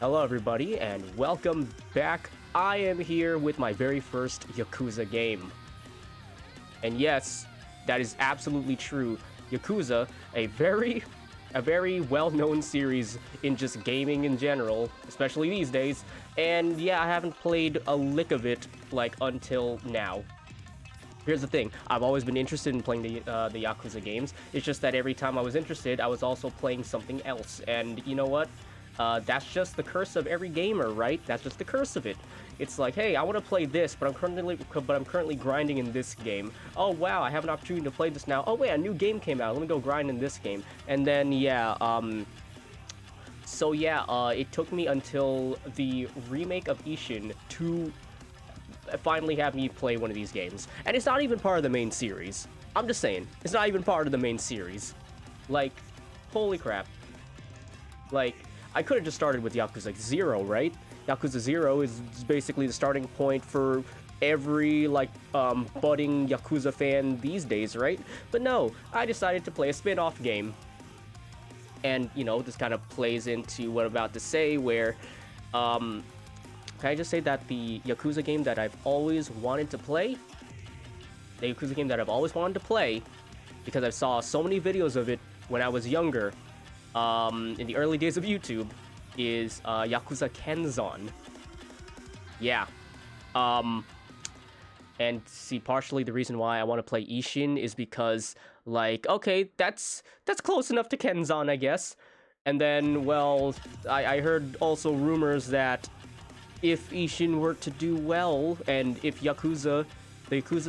Hello everybody and welcome back. I am here with my very first Yakuza game. And yes, that is absolutely true. Yakuza, a very well-known series in just gaming in general, especially these days. And yeah, I haven't played a lick of it like until now. Here's the thing, I've always been interested in playing the Yakuza games. It's just that every time I was interested, I was also playing something else. And you know what? That's just the curse of every gamer, right? That's just the curse of it. It's like, hey, I want to play this, but I'm currently grinding in this game. Oh wow, I have an opportunity to play this now. Oh wait, a new game came out. Let me go grind in this game. And then yeah, it took me until the remake of ISHIN to finally have me play one of these games. And it's not even part of the main series. I'm just saying, it's not even part of the main series. Like, holy crap. Like, I could have just started with Yakuza 0, right? Yakuza 0 is basically the starting point for every, like, budding Yakuza fan these days, right? But no, I decided to play a spin-off game. And, you know, this kind of plays into what I'm about to say, where, can I just say that the Yakuza game that I've always wanted to play, because I saw so many videos of it when I was younger, in the early days of YouTube, is Yakuza Kenzan. Yeah. And see, partially the reason why I want to play ISHIN is because, like, okay, that's close enough to Kenzan, I guess. And then, well, I heard also rumors that if ISHIN were to do well, and if the Yakuza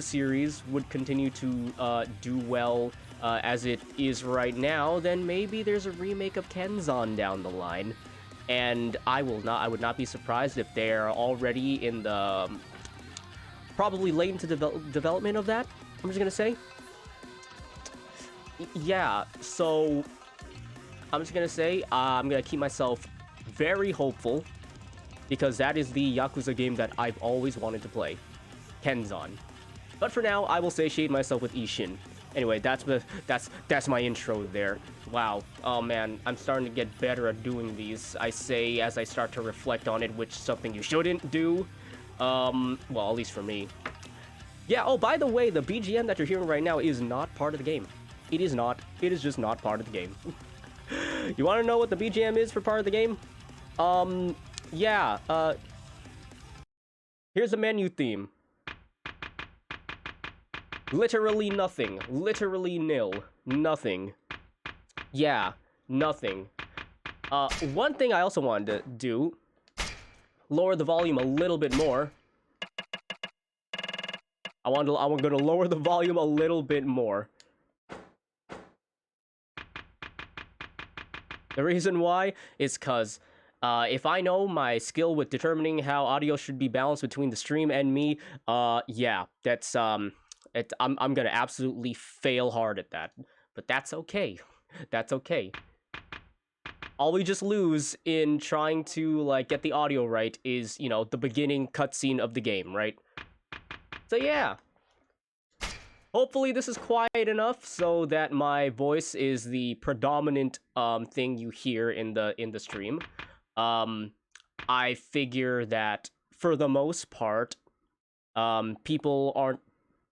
series would continue to do well as it is right now, then maybe there's a remake of Kenzan down the line. And I would not be surprised if they're already in the probably late into development of that. I'm just gonna say, yeah. So I'm just gonna say I'm gonna keep myself very hopeful, because that is the Yakuza game that I've always wanted to play, Kenzan. But for now, I will satiate myself with ISHIN. Anyway, that's my intro there. Wow. Oh man, I'm starting to get better at doing these. I say as I start to reflect on it, which is something you shouldn't do. Well, at least for me. Yeah, oh, by the way, the BGM that you're hearing right now is not part of the game. It is not. It is just not part of the game. You want to know what the BGM is for part of the game? Yeah, here's the menu theme. Literally nothing. Literally nil. Nothing. Yeah, nothing. One thing I also wanted to do, lower the volume a little bit more. I'm gonna lower the volume a little bit more. The reason why is because if I know my skill with determining how audio should be balanced between the stream and me, yeah, that's I'm gonna absolutely fail hard at that. But that's okay. That's okay. All we just lose in trying to, like, get the audio right is, you know, the beginning cutscene of the game, right? So yeah. Hopefully this is quiet enough so that my voice is the predominant thing you hear in the stream. I figure that for the most part, people aren't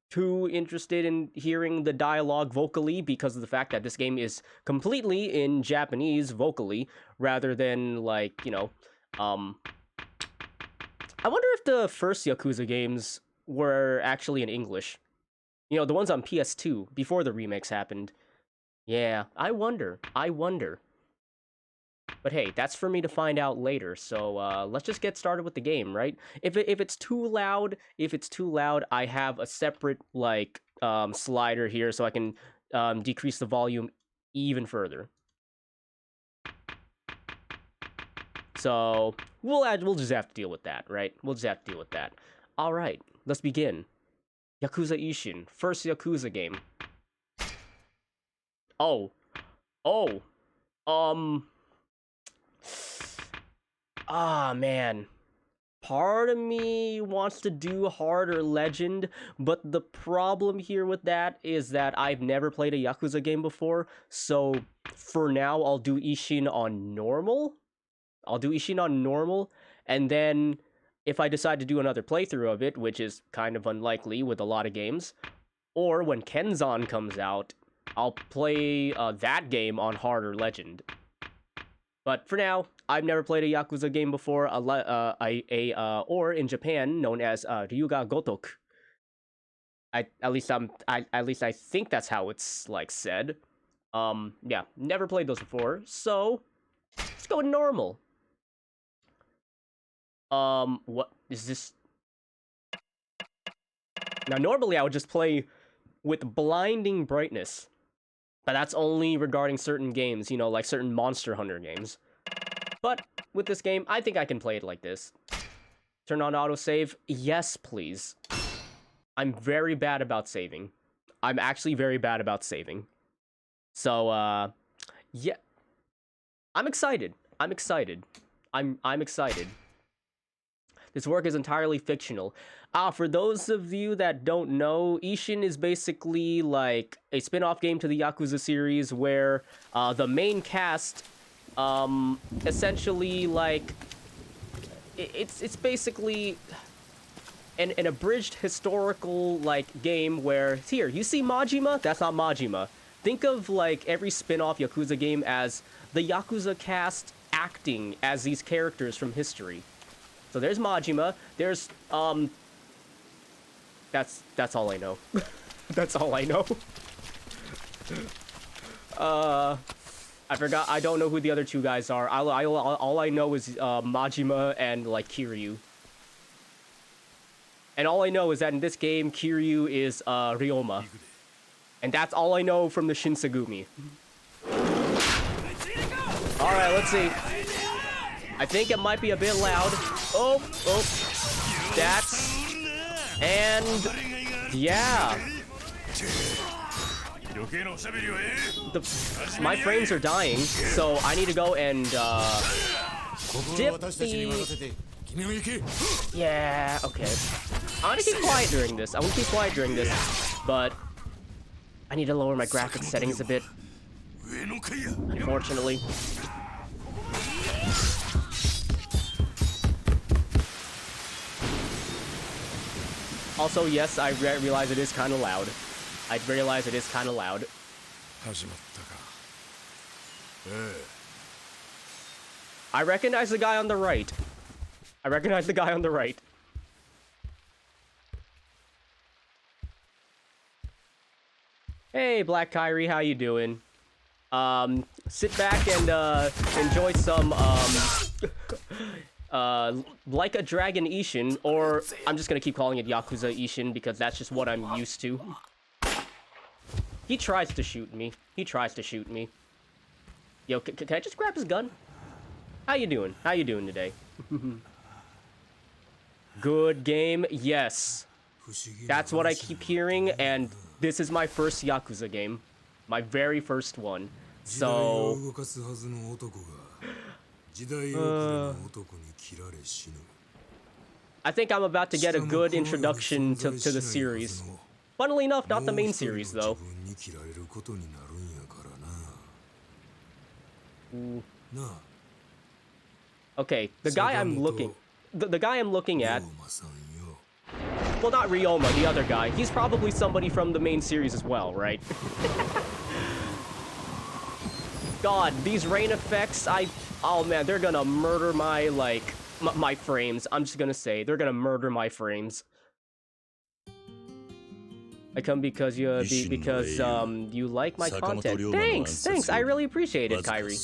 too interested in hearing the dialogue vocally because of the fact that this game is completely in Japanese vocally, rather than, like, you know, I wonder if the first Yakuza games were actually in English. You know, the ones on PS2, before the remakes happened. Yeah, I wonder. But hey, that's for me to find out later, so let's just get started with the game, right? If it's too loud, I have a separate, like, slider here so I can decrease the volume even further. So we'll just have to deal with that, right? We'll just have to deal with that. All right, let's begin. Yakuza ISHIN, first Yakuza game. Ah, man. Part of me wants to do harder Legend, but the problem here with that is that I've never played a Yakuza game before, so for now I'll do ISHIN on normal. I'll do Ishin on normal, and then if I decide to do another playthrough of it, which is kind of unlikely with a lot of games, or when Kenzan comes out, I'll play that game on hard or legend. But for now, I've never played a Yakuza game before, or in Japan known as Ryuga Gotoku. At least I think that's how it's like said. Yeah, never played those before, so let's go normal. What is this? Now, normally I would just play with blinding brightness, but that's only regarding certain games, you know, like certain Monster Hunter games. But with this game, I think I can play it like this. Turn on autosave? Yes, please. I'm very bad about saving. I'm actually very bad about saving. So, yeah. I'm excited. I'm excited. I'm excited. This work is entirely fictional. For those of you that don't know, ISHIN is basically like a spin-off game to the Yakuza series where the main cast, essentially like, it's basically an abridged historical like game where, here, you see Majima? That's not Majima. Think of like every spin-off Yakuza game as the Yakuza cast acting as these characters from history. So there's Majima, there's, that's all I know. That's all I know. I forgot, I don't know who the other two guys are. All I know is, Majima and, like, Kiryu. And all I know is that in this game, Kiryu is, Ryoma. And that's all I know from the Shinsegumi. Alright, let's see. I think it might be a bit loud. Oh, that's... And... yeah. My frames are dying, so I need to go and, dip the... Yeah, okay. I'm gonna keep quiet during this. I'm gonna keep quiet during this, but... I need to lower my graphics settings a bit. Unfortunately. Also, yes, I realize it is kind of loud. I realize it is kind of loud. I recognize the guy on the right. I recognize the guy on the right. Hey, Black Kyrie, how you doing? Sit back and, enjoy some, Like a Dragon Ishin, or I'm just gonna keep calling it Yakuza Ishin because that's just what I'm used to. He tries to shoot me. He tries to shoot me. Yo, can I just grab his gun? How you doing? How you doing today? Good game? Yes. That's what I keep hearing, and this is my first Yakuza game. My very first one. So... I think I'm about to get a good introduction to the series. Funnily enough, not the main series, though. Okay, the guy I'm looking... The guy I'm looking at... Well, not Ryoma, the other guy. He's probably somebody from the main series as well, right? God, these rain effects, oh man, they're gonna murder my, like, my frames. I'm just gonna say, they're gonna murder my frames. I come because you like my content. Thanks, I really appreciate it, Kyrie.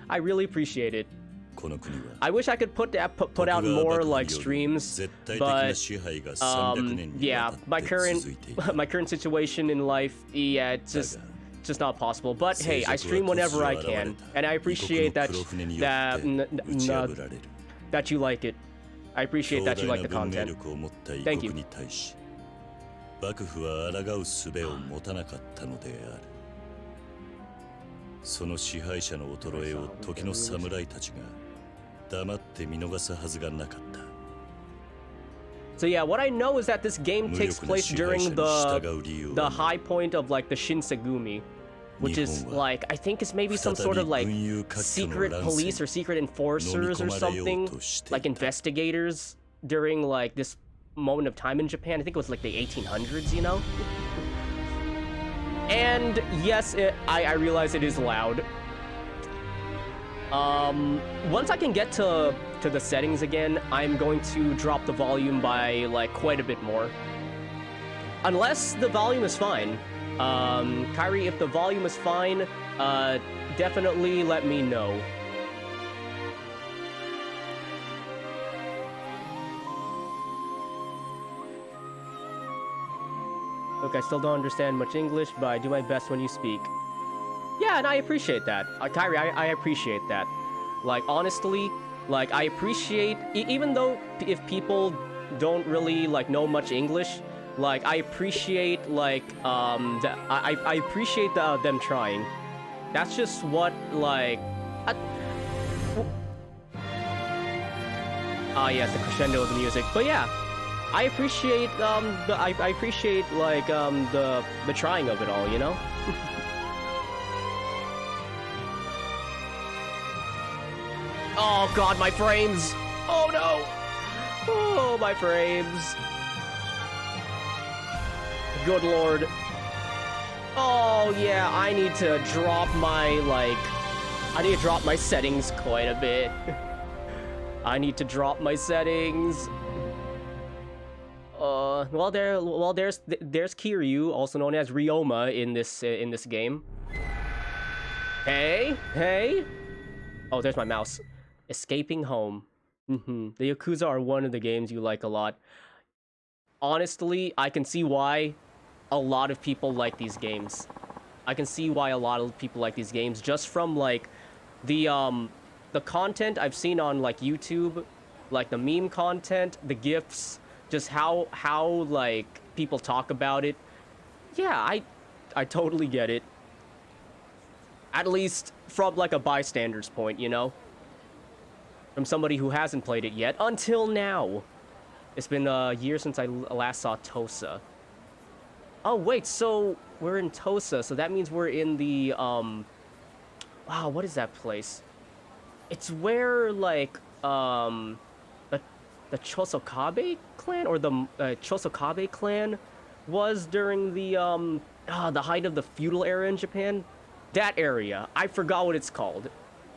I really appreciate it. I wish I could put out more, like, streams, but, yeah, my current situation in life, yeah, it's just not possible. But hey, I stream whenever I can, and I appreciate that you like it. I appreciate that you like the content. Thank you. So yeah, what I know is that this game takes place during the high point of, like, the Shinsegumi. which is like, I think is maybe some sort of like secret police or secret enforcers or something, like investigators during like this moment of time in Japan. I think it was like the 1800s, you know? And yes, I realize it is loud. Once I can get to the settings again, I'm going to drop the volume by like quite a bit more. Unless the volume is fine. Kyrie, if the volume is fine, definitely let me know. Look, I still don't understand much English, but I do my best when you speak. Yeah, and I appreciate that. Kyrie, I appreciate that. Like, honestly, like, I appreciate, even though if people don't really, like, know much English, like, I appreciate, like, I appreciate them trying. That's just what, like... yes, the crescendo of the music. But yeah, I appreciate, I appreciate, like, the trying of it all, you know? Oh god, my frames! Oh no! Oh, my frames. Good lord. Oh yeah, I need to drop my, like... I need to drop my settings quite a bit. I need to drop my settings. Well, there's Kiryu, also known as Ryoma, in this game. Hey. Oh, there's my mouse. Escaping home. The Yakuza are one of the games you like a lot. Honestly, I can see why a lot of people like these games. I can see why a lot of people like these games just from like the content I've seen on like YouTube, like the meme content, the GIFs, just how like people talk about it. Yeah, I totally get it. At least from like a bystander's point, you know? From somebody who hasn't played it yet until now. It's been a year since I last saw Tosa. Oh wait, so we're in Tosa, so that means we're in the wow, what is that place? It's where like the Chosokabe clan or the Chosokabe clan was during the height of the feudal era in Japan. That area, I forgot what it's called.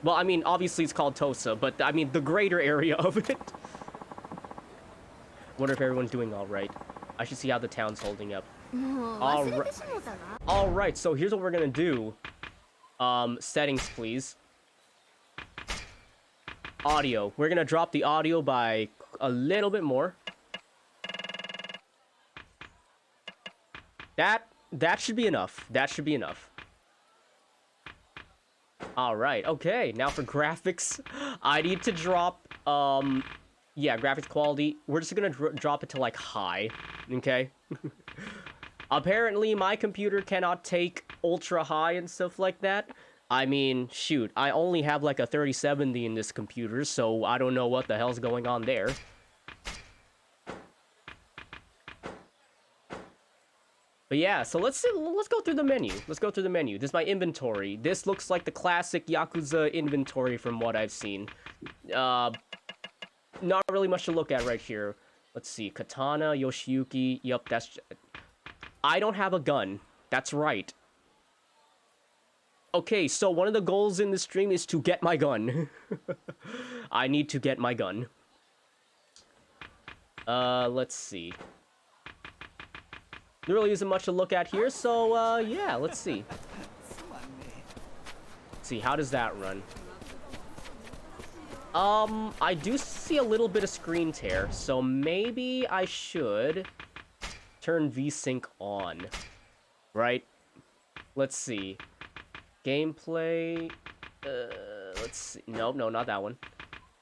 Well, I mean, obviously it's called Tosa, but I mean the greater area of it. Wonder if everyone's doing all right. I should see how the town's holding up. All right, so here's what we're gonna do. Settings, please. Audio. We're gonna drop the audio by a little bit more. That should be enough. That should be enough. All right. Okay. Now for graphics, I need to drop. Yeah, graphics quality. We're just gonna drop it to like high. Okay. Apparently, my computer cannot take ultra high and stuff like that. I mean, shoot, I only have like a 3070 in this computer, so I don't know what the hell's going on there. But yeah, so let's go through the menu. Let's go through the menu. This is my inventory. This looks like the classic Yakuza inventory from what I've seen. Not really much to look at right here. Let's see, Katana, Yoshiyuki. Yup, that's... I don't have a gun. That's right. Okay, so one of the goals in this stream is to get my gun. I need to get my gun. Let's see. There really isn't much to look at here, so, yeah, let's see. Let's see, how does that run? I do see a little bit of screen tear, so maybe I should turn VSync on, right? Let's see. Gameplay, let's see. Nope, no, not that one.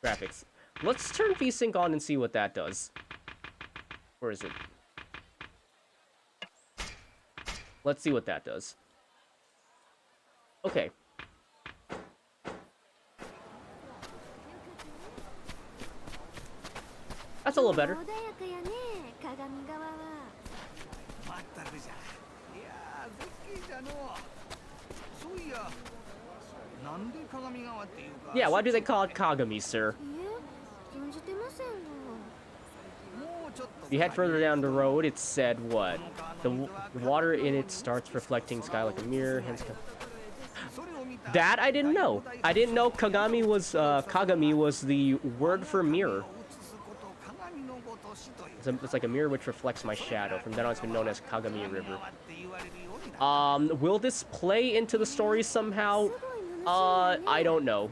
Graphics. Let's turn VSync on and see what that does. Where is it? Let's see what that does. Okay. That's a little better. Yeah, why do they call it Kagami, sir? If you head further down the road, it said what? The water in it starts reflecting sky like a mirror, hence... That I didn't know. I didn't know Kagami was the word for mirror. It's like a mirror which reflects my shadow. From then on, it's been known as Kagami River. Will this play into the story somehow? I don't know.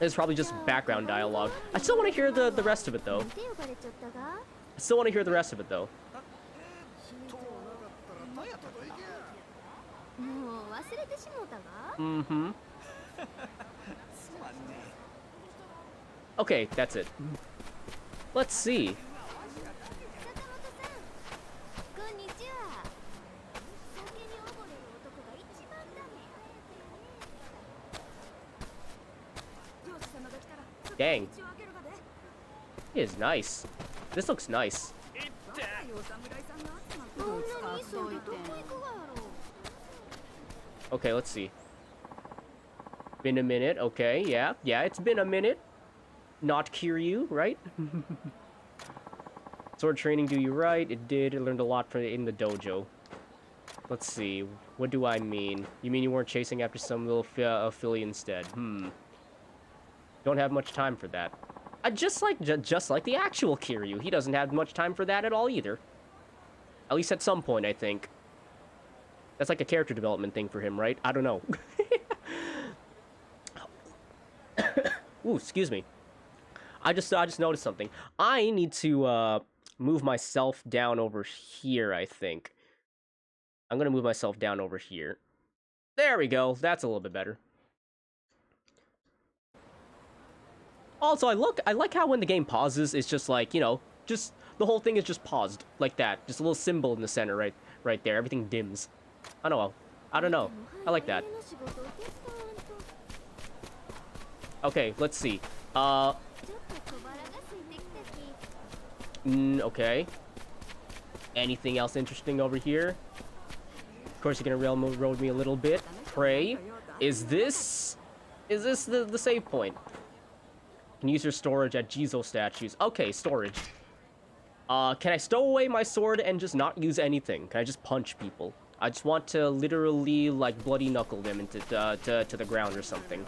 It's probably just background dialogue. I still want to hear the rest of it, though. Mm-hmm. Okay, that's it. Let's see. Dang. It is nice. This looks nice. Okay, let's see. Been a minute. Okay, yeah, it's been a minute. Not Kiryu, right? Sword training do you right? It did. I learned a lot from it in the dojo. Let's see. What do I mean? You mean you weren't chasing after some little filly instead? Don't have much time for that. Just like the actual Kiryu, he doesn't have much time for that at all either. At least at some point, I think. That's like a character development thing for him, right? I don't know. Ooh, excuse me. I just noticed something. I need to move myself down over here, I think. I'm gonna move myself down over here. There we go. That's a little bit better. Also, I like how when the game pauses, it's just like, you know, just the whole thing is just paused like that. Just a little symbol in the center right there. Everything dims. I don't know. I like that. Okay, let's see. Okay. Anything else interesting over here? Of course, you're gonna railroad me a little bit. Pray. Is this the save point? Can use your storage at Jizo statues. Okay, storage. Can I stow away my sword and just not use anything? Can I just punch people? I just want to literally, like, bloody knuckle them into to the ground or something.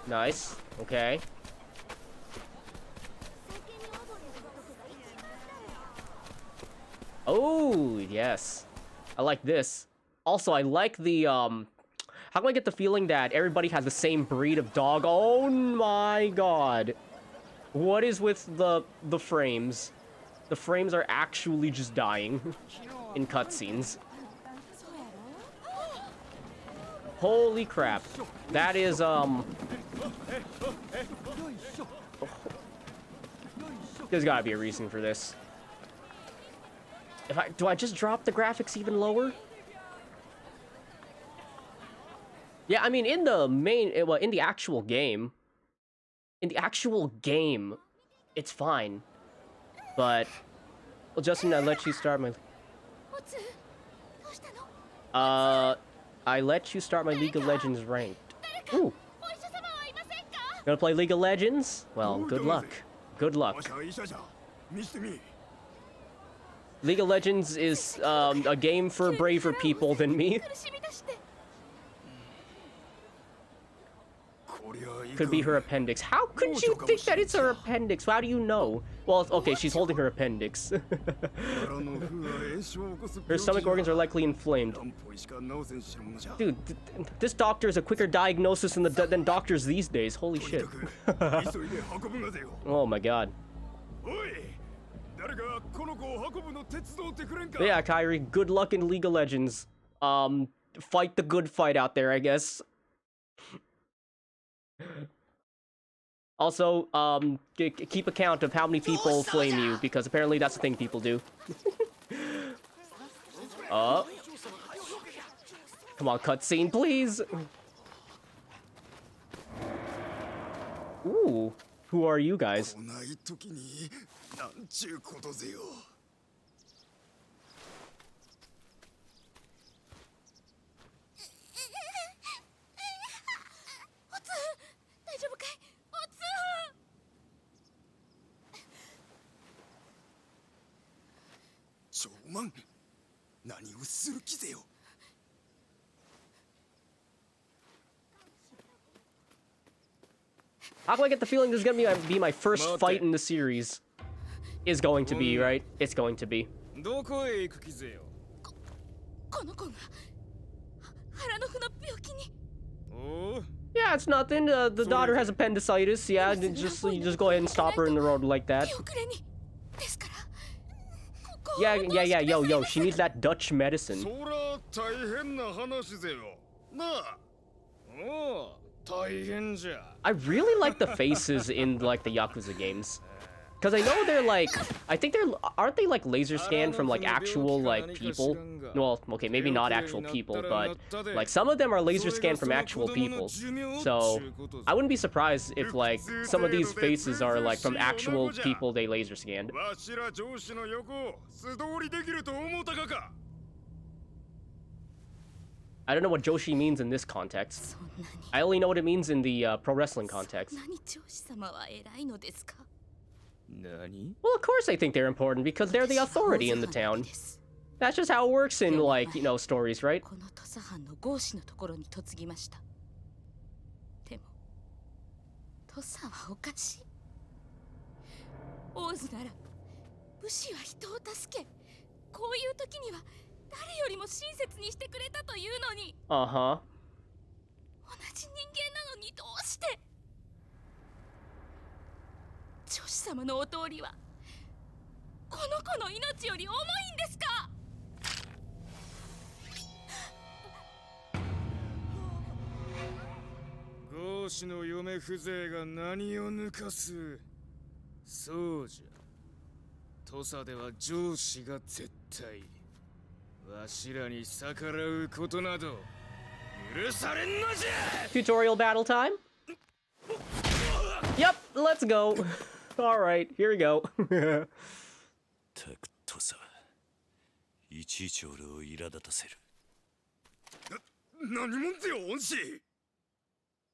Nice. Okay. Oh, yes. I like this. Also, I like the, how do I get the feeling that everybody has the same breed of dog? Oh my god. What is with the frames? The frames are actually just dying in cutscenes. Holy crap. That is, There's gotta be a reason for this. Do I just drop the graphics even lower? Yeah, I mean, in the in the actual game, it's fine. But, well, Justin, I let you start my... I let you start my League of Legends ranked. Ooh. Gonna play League of Legends? Well, good luck. Good luck. League of Legends is a game for braver people than me. Could be her appendix. How could you think that it's her appendix? How do you know? Well, okay, she's holding her appendix. Her stomach organs are likely inflamed. Dude, this doctor is a quicker diagnosis than doctors these days. Holy shit. Oh my god. Yeah, Kyrie, good luck in League of Legends. Fight the good fight out there, I guess. Also, keep account of how many people flame you, because apparently that's the thing people do. Come on, cutscene, please! Ooh, Who are you guys? こない時になんちゅうことぜよ。大丈夫かい？おつ。長万、何をする気ぜよ。How do I get the feeling this is gonna be my first fight in the series? Is going to be, right? It's going to be. どこへ行く気ぜよ。この子が腹の腑の病気に。おお。 Yeah, it's nothing. The daughter has appendicitis. Yeah, you just go ahead and stop her in the road like that. 手遅れに。ですから。ここを Yeah, yo. She needs that Dutch medicine. そら大変な話ぜよ。なあ。おお、大変じゃ。 I really like the faces in like the Yakuza games. Because I know they're like, I think aren't they like laser scanned from like actual like people? Well, okay, maybe not actual people, but like some of them are laser scanned from actual people. So I wouldn't be surprised if like some of these faces are like from actual people they laser scanned. わしら上司の横素通りできると思ったか。 I don't know what Joshi means in this context. I only know what it means in the pro wrestling context. 何上司様は偉いのですか？ 何？ Well, of course I think they're important because they're the authority in the town. That's just how it works in like, you know, stories, right? この土佐藩の合司のところに嫁ぎました。でも土佐はおかしい。大津なら武士は人を助け、こういう時には誰よりも親切にしてくれたというのに。Uh-huh. 同じ人間なのにどうして？女子様のお通りはこの子の命より重いんですか？合司の嫁風情が何を抜かす。そうじゃ。土佐では上司が絶対。わしらに逆らうことなど許されんのじゃ。 Tutorial battle time? Yep, let's go. Alright, here we go. たく土佐、いちいち俺を苛立たせる。何もんぜよ、恩師。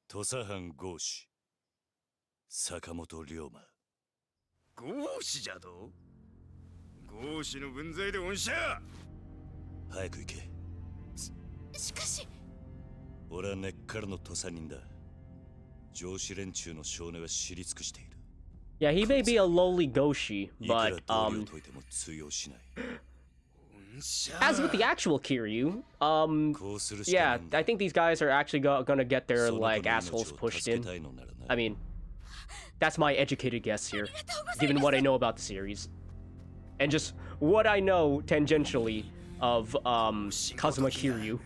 土佐藩合司、坂本龍馬。合司じゃと？合司の分際で恩師や。早く行け。しかし俺は根っからの土佐人だ。上司連中の少年は知り尽くしている。 Yeah, he may be a lowly Goshi, but as with the actual Kiryu, yeah, I think these guys are actually gonna get their like assholes pushed in. I mean, that's my educated guess here, given what I know about the series, and just what I know tangentially of Kazuma Kiryu.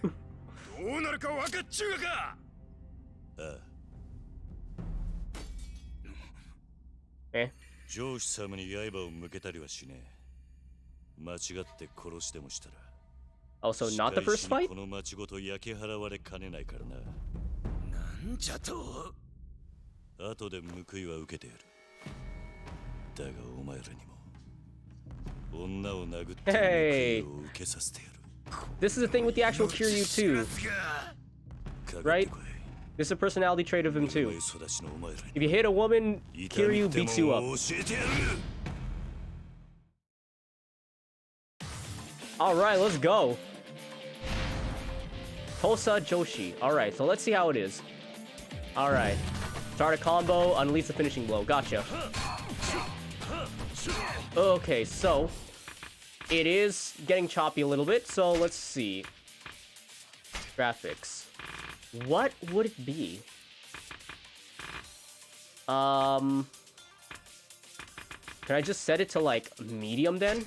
Eh? 上司様に刃を向けたりはしねえ。間違って殺してもしたら。Oh, so not the first fight? この町ごと焼き払われかねないからな。なんじゃと？後で報いは受けてやる。だがお前らにも女を殴って報いを受けさせてやる。This is the thing with the actual Kiryu too, right? This is a personality trait of him too. If you hit a woman, Kiryu beats you up. Alright, let's go. Tosa Joshi. Alright, so let's see how it is. Alright. Start a combo, unleash the finishing blow. Gotcha. Okay, so it is getting choppy a little bit, so let's see. Graphics. What would it be? Can I just set it to like medium then?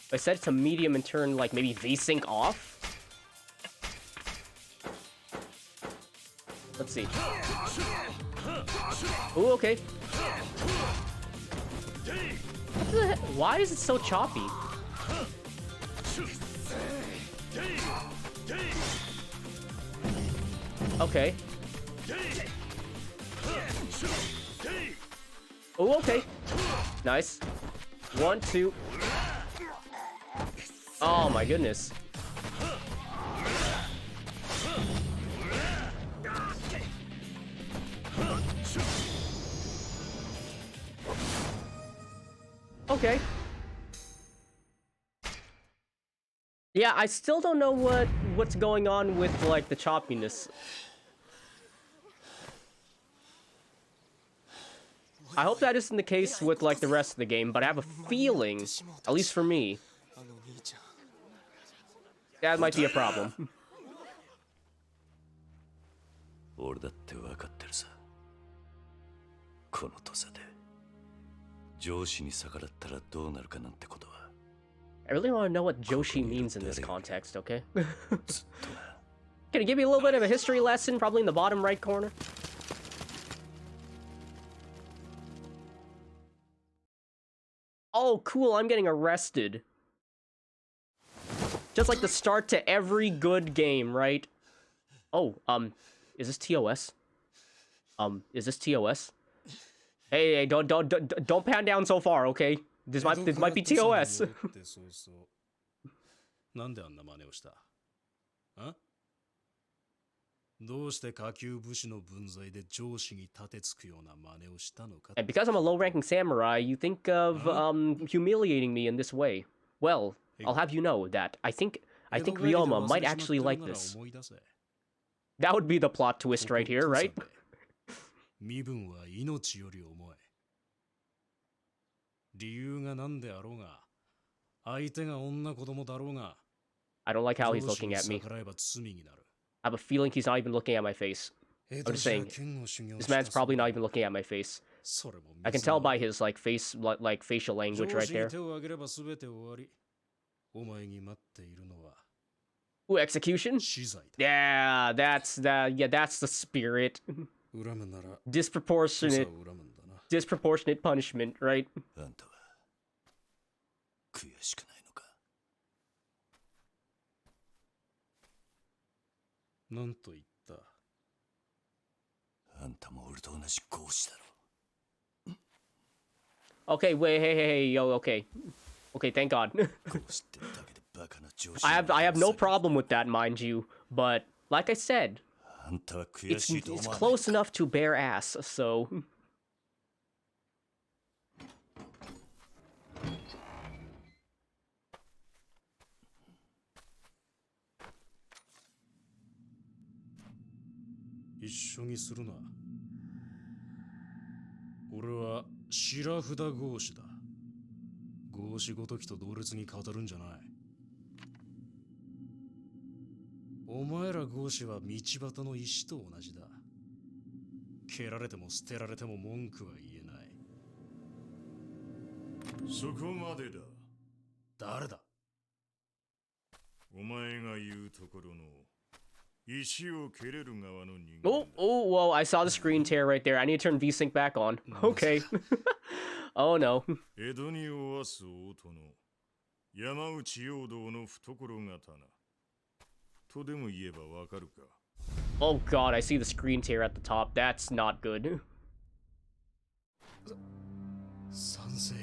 If I set it to medium and turn like maybe VSync off? Let's see. Ooh, okay. What the heck? Why is it so choppy? Okay. Oh, okay. Nice. 1, 2. Oh my goodness. Okay. Yeah, I still don't know what's going on with like the choppiness. I hope that isn't the case with like the rest of the game, but I have a feeling, at least for me, that might be a problem. 俺だって分かってるさ。この土佐で上司に逆らったらどうなるかなんてことは。I really want to know what Joshi means in this context, okay? Can you give me a little bit of a history lesson, probably in the bottom right corner? Oh, cool, I'm getting arrested. Just like the start to every good game, right? Oh, is this TOS? Is this TOS? Hey, don't pan down so far, okay? This might be TOS. なんであんな真似をした？あ？どうして下級武士の分際で上司に立てつくような真似をしたのか？ And because I'm a low-ranking samurai, you think of humiliating me in this way. Well, I'll have you know that I think Ryoma might actually like this. That would be the plot twist right here, right? 身分は命より重い。理由が何であろうが、相手が女子供だろうが、 I don't like how he's looking at me. I have a feeling he's not even looking at my face. I'm just saying, this man's probably not even looking at my face. I can tell by his like facial language right there. Ooh, execution? Yeah, that's the spirit. Disproportionate punishment, right? あんたは悔しくないのか？なんと言った？あんたも俺と同じ合士だろ。 Okay, wait, hey, yo, okay, thank God. I have no problem with that, mind you, but like I said, it's close enough to bare ass, so. Ora, 白札合士だ。合士ごときと同列に語るんじゃない。お前ら合士は道端の石と同じだ。蹴られても捨てられても文句は言えない。そこまでだ。誰だ？お前が言うところの石を蹴れる側の人間。Oh, whoa, I saw the screen tear right there. I need to turn VSync back on. Okay. Oh no. 江戸におわす大殿、山内陽道の懐刀。とでも言えばわかるか。 Oh god, I see the screen tear at the top. That's not good. 賛成、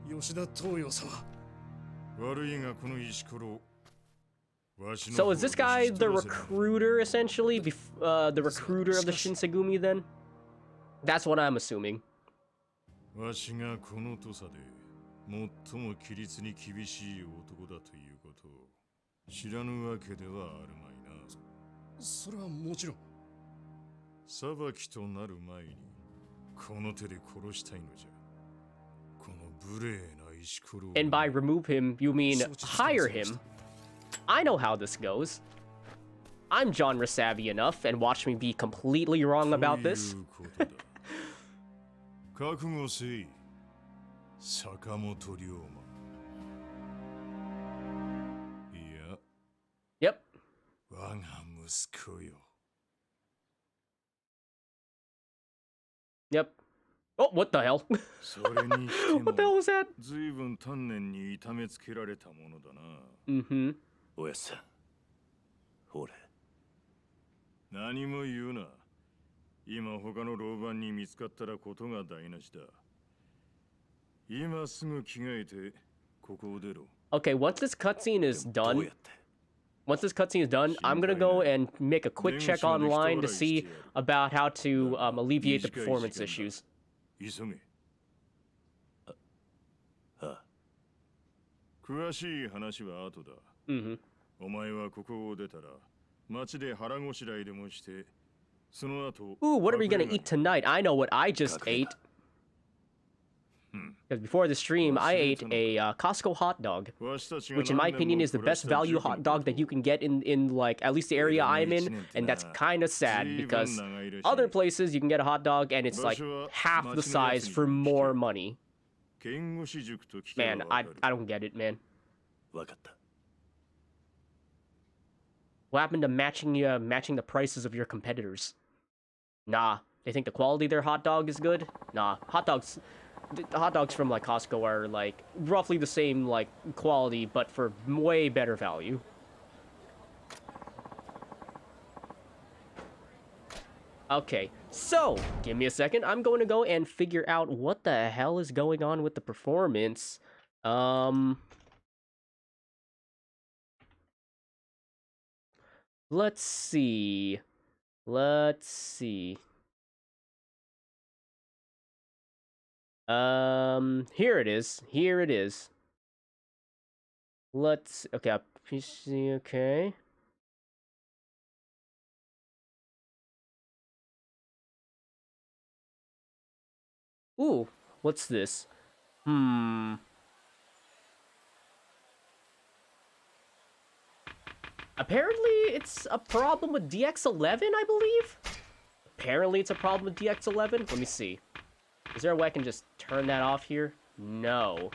吉田東洋様。悪いがこの石ころ。So is this guy the recruiter, essentially? The recruiter of the Shinsegumi, then? That's what I'm assuming. わしがこの土佐で最も規律に厳しい男だということを知らぬわけではあるまいな。それはもちろん。裁きとなる前にこの手で殺したいのじゃ。この無礼な石ころを。 And by remove him, you mean hire him? I know how this goes. I'm genre savvy enough, and watch me be completely wrong about this. 覚悟せい、坂本龍馬。いや。Yep. 我が息子よ。Yep. Oh, what the hell? それにしても What the hell was that? 随分丹念に痛めつけられたものだな。Mm-hmm. おやさん、俺。何も言うな。今他の老番に見つかったらことが台無しだ。今すぐ着替えてここを出ろ。 Okay, once this cutscene is どう done, やって once this cutscene is done, I'm gonna go and make a quick check online to see about how to alleviate the performance issues. 急げ。あ詳しい話は後だ。 Mm-hmm. お前はここを出たら町で腹ごしらえでもしてその後 Ooh, what are we gonna eat tonight? I know what I just ate. Because before the stream, I ate a Costco hot dog, which in my opinion is the best value hot dog that you can get in like at least the area I'm in, and that's kind of sad because other places you can get a hot dog and it's like half the size for more money. Man, I don't get it, man. わかった What happened to matching the prices of your competitors? Nah, they think the quality of their hot dog is good? Nah, the hot dogs from like Costco are like roughly the same like quality but for way better value. Okay, so give me a second. I'm going to go and figure out what the hell is going on with the performance. Let's see. Here it is. Okay, PC, okay. Ooh, what's this? Apparently, it's a problem with DX11, I believe? Apparently, it's a problem with DX11. Let me see. Is there a way I can just turn that off here? No.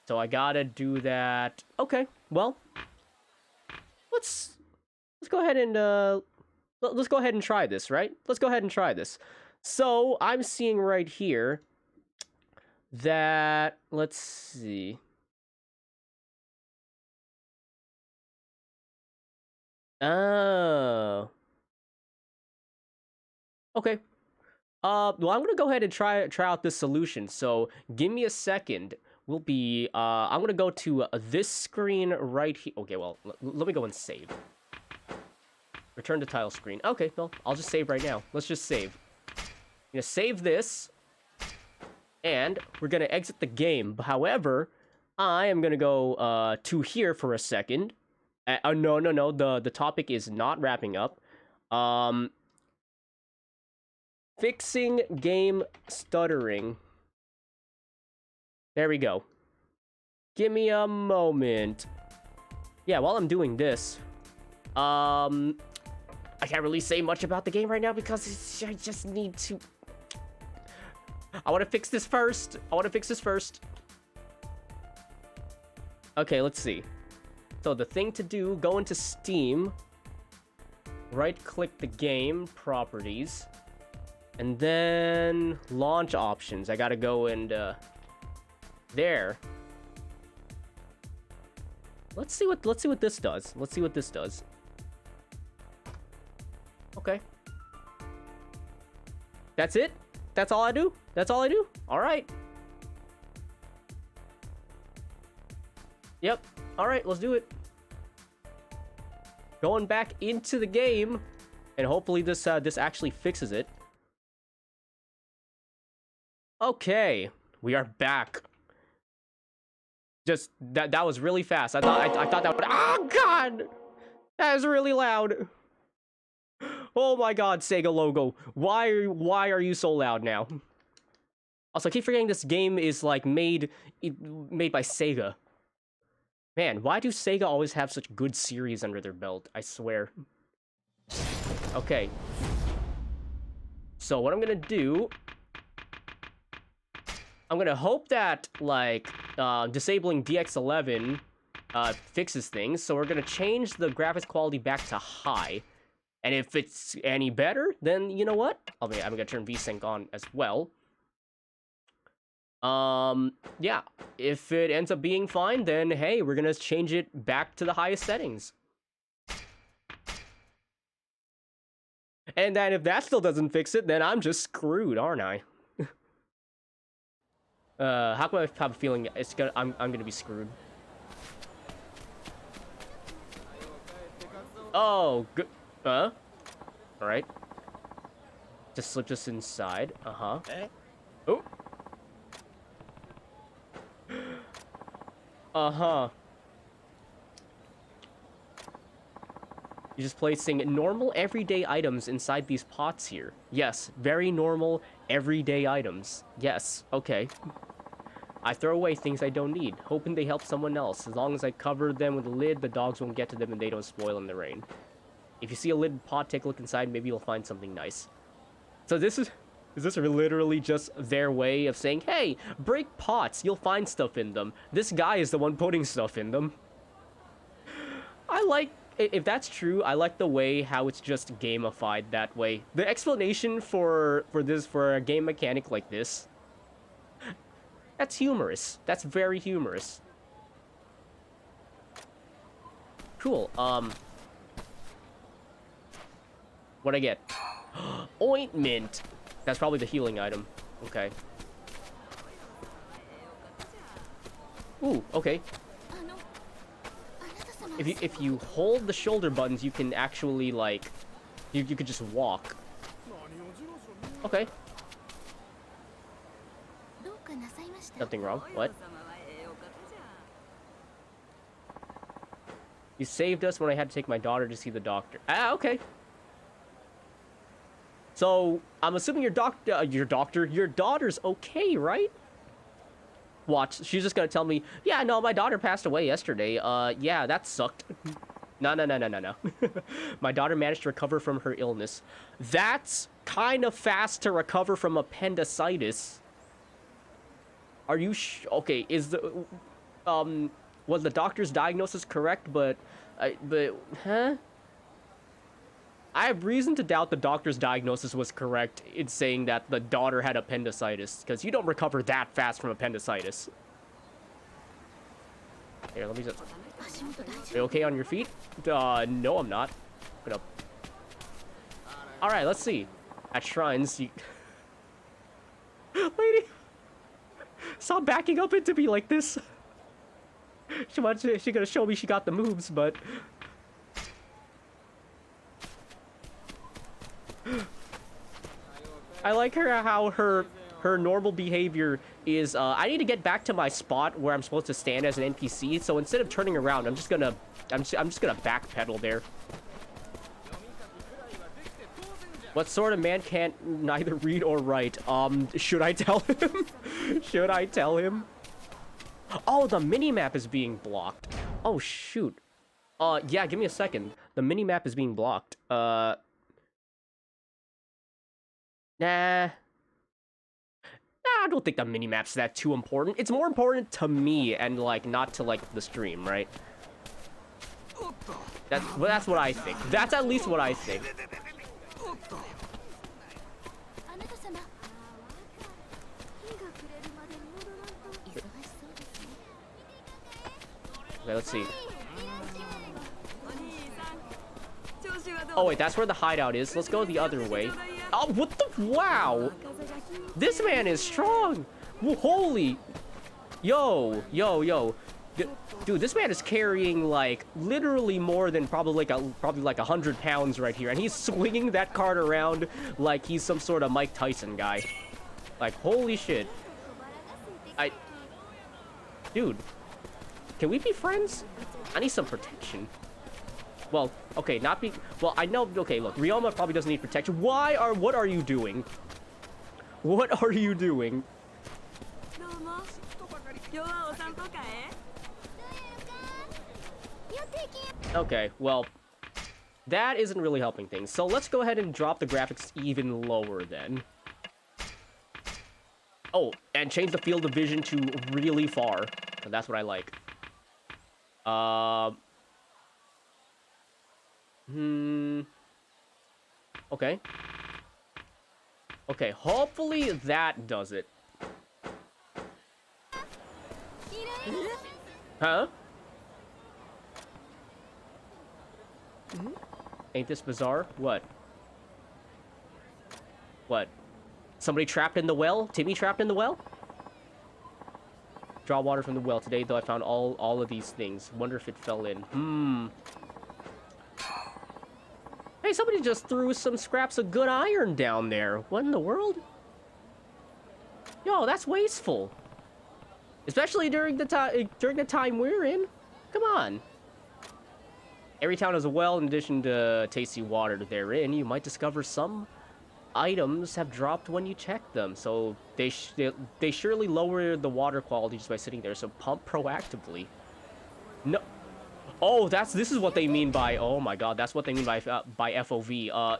So I gotta do that. Okay, well, let's go ahead and let's go ahead and try this, right? Let's go ahead and try this. So I'm seeing right here that let's see. Oh. Okay. Well, I'm gonna go ahead and try out this solution. So give me a second. We'll be I'm gonna go to this screen right here. Okay, well, let me go and save. Return to title screen. Okay, well, I'll just save right now. Let's just save. I'm gonna save this, and we're gonna exit the game. However, I am gonna go to here for a second. No. The topic is not wrapping up. Fixing game stuttering. There we go. Give me a moment. Yeah, while I'm doing this, I can't really say much about the game right now because I just need to. I want to fix this first. Okay, let's see. So the thing to do, go into Steam, right-click the game, properties, and then launch options. I gotta go and there. Let's see what this does. Okay. That's it? That's all I do? All right. Yep. All right, let's do it. Going back into the game, and hopefully this actually fixes it. Okay, we are back. Just that was really fast. I thought that would. Oh God, that is really loud. Oh my God, Sega logo. Why are you so loud now? Also, I keep forgetting this game is like made by Sega. Man, why do Sega always have such good series under their belt? I swear. Okay. So what I'm gonna do, I'm gonna hope that like disabling DX11 fixes things. So we're gonna change the graphics quality back to high, and if it's any better, then you know what? I'm gonna turn VSync on as well. Yeah, if it ends up being fine, then hey, we're gonna change it back to the highest settings. And then if that still doesn't fix it, then I'm just screwed, aren't I? How come I have a feeling I'm gonna be screwed? Oh, good. All right. Just slip this inside. Oh. You're just placing normal everyday items inside these pots here. Yes, very normal everyday items. Yes, okay. I throw away things I don't need, hoping they help someone else. As long as I cover them with a lid, the dogs won't get to them and they don't spoil in the rain. If you see a lidded pot, take a look inside, maybe you'll find something nice. So is this literally just their way of saying, hey, break pots, you'll find stuff in them. This guy is the one putting stuff in them. If that's true, I like the way how it's just gamified that way. The explanation for a game mechanic like this, that's humorous. That's very humorous. Cool. What'd I get? Ointment. That's probably the healing item. Okay. Ooh, okay. If you hold the shoulder buttons, you can actually, like, you could just walk. Okay. Nothing wrong. What? You saved us when I had to take my daughter to see the doctor. Ah, okay. So, I'm assuming your daughter's okay, right? Watch, she's just gonna tell me, yeah, no, my daughter passed away yesterday. Yeah, that sucked. No. My daughter managed to recover from her illness. That's kind of fast to recover from appendicitis. Are you okay, was the doctor's diagnosis correct, but, huh? I have reason to doubt the doctor's diagnosis was correct in saying that the daughter had appendicitis, because you don't recover that fast from appendicitis. Here, let me just... Are you okay on your feet? No, I'm not. Gonna... Alright, let's see. At shrines, you... Lady! Stop backing up into me like this. She's gonna show me she got the moves, but... I like how her normal behavior is, I need to get back to my spot where I'm supposed to stand as an NPC, so instead of turning around, I'm just gonna backpedal there. What sort of man can't neither read or write? Should I tell him? Should I tell him? Oh, the minimap is being blocked. Oh, shoot. Yeah, give me a second. The minimap is being blocked. Nah, I don't think the minimap's that too important. It's more important to me and, like, not to, like, the stream, right? That's what I think. That's at least what I think. Okay, let's see. Oh, wait, that's where the hideout is. Let's go the other way. Oh, what the? Wow! This man is strong! Holy! Yo. Dude, this man is carrying, like, literally more than probably like 100 pounds right here. And he's swinging that cart around like he's some sort of Mike Tyson guy. Like, holy shit. Dude. Can we be friends? I need some protection. Well, okay, well, I know, okay, look, Ryoma probably doesn't need protection. What are you doing? What are you doing? Okay, well, that isn't really helping things. So let's go ahead and drop the graphics even lower then. Oh, and change the field of vision to really far. That's what I like. Okay. Okay, hopefully that does it. Huh? Ain't this bizarre? What? What? Somebody trapped in the well? Timmy trapped in the well? draw water from the well. Today, though, I found all of these things. Wonder if it fell in. Hey, somebody just threw some scraps of good iron down there. What in the world? Yo, that's wasteful. Especially during the time we're in. Come on. Every town has a well. In addition to tasty water therein, you might discover some items have dropped when you check them. So they surely lower the water quality just by sitting there. So pump proactively. No. Oh, this is what they mean by. Oh my God, that's what they mean by FOV.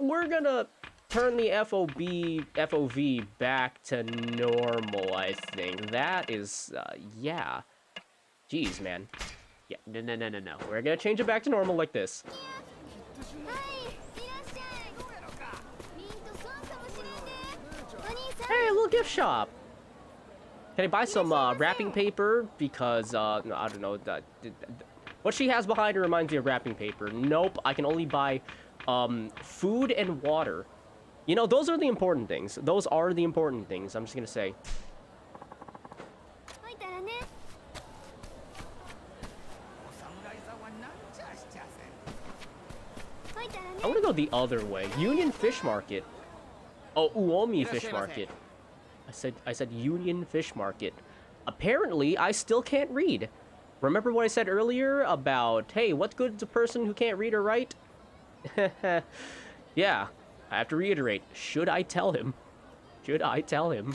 We're gonna turn the FOV back to normal. I think that is yeah. Jeez, man. Yeah, no. We're gonna change it back to normal like this. Hey, a little gift shop. Can I buy some wrapping paper? Because, no, I don't know. What she has behind her reminds me of wrapping paper. Nope, I can only buy food and water. You know, those are the important things. Those are the important things, I'm just gonna say. I want to go the other way. Union Fish Market. Oh, Uomi Fish Market. I said Union Fish Market. Apparently, I still can't read. Remember what I said earlier about, hey, what good's a person who can't read or write? Yeah, I have to reiterate. Should I tell him? Should I tell him?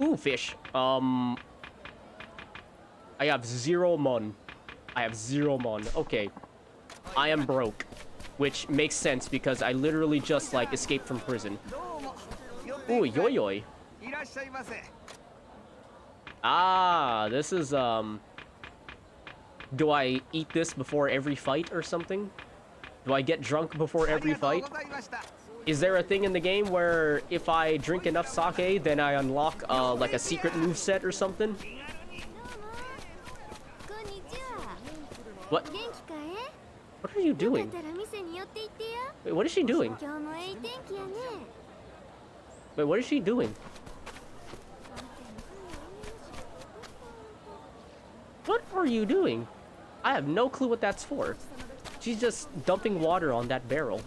Ooh, fish. I have 0 mon. I have 0 mon. Okay. I am broke. Which makes sense because I literally just, like, escaped from prison. Ooh, yoy. Ah, this is, do I eat this before every fight or something? Do I get drunk before every fight? Is there a thing in the game where if I drink enough sake, then I unlock, like a secret moveset or something? What? What are you doing? Wait, what is she doing? Wait, what is she doing? What are you doing? I have no clue what that's for. She's just dumping water on that barrel.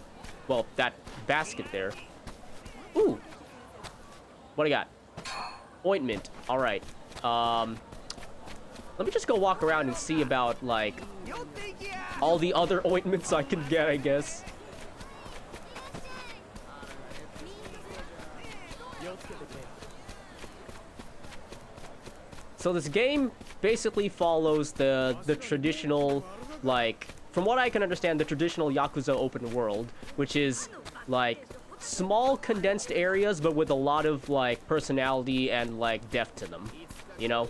Well, that basket there. Ooh. What do I got? Ointment. All right. Let me just go walk around and see about, like, all the other ointments I can get, I guess. So this game basically follows the traditional, like, from what I can understand, the traditional Yakuza open world, which is, like, small condensed areas, but with a lot of, like, personality and, like, depth to them, you know?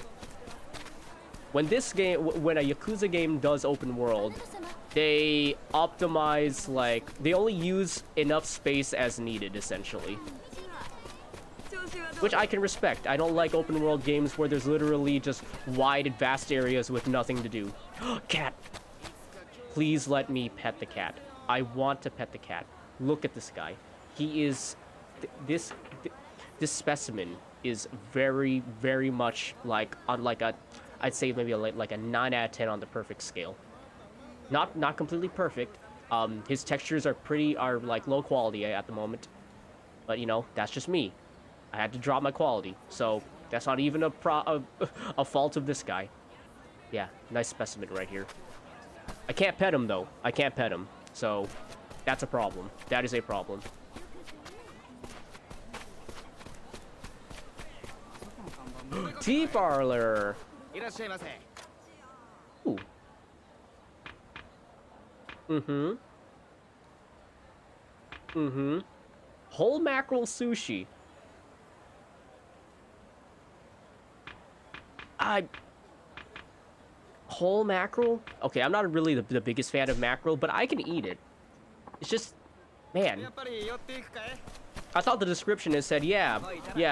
When a Yakuza game does open world, they optimize, like, they only use enough space as needed, essentially. Which I can respect. I don't like open world games where there's literally just wide, vast areas with nothing to do. Cat! Please let me pet the cat. I want to pet the cat. Look at this guy. He is... This specimen is very, very much like, on like a... I'd say maybe like a 9 out of 10 on the perfect scale. Not completely perfect. His textures are like low quality at the moment. But you know, that's just me. I had to drop my quality, so that's not even a fault of this guy. Yeah, nice specimen right here. I can't pet him though. I can't pet him, so that's a problem. That is a problem. Tea parlor. Ooh. Whole mackerel sushi. Whole mackerel? Okay, I'm not really the biggest fan of mackerel, but I can eat it. It's just, man. I thought the description had said, yeah,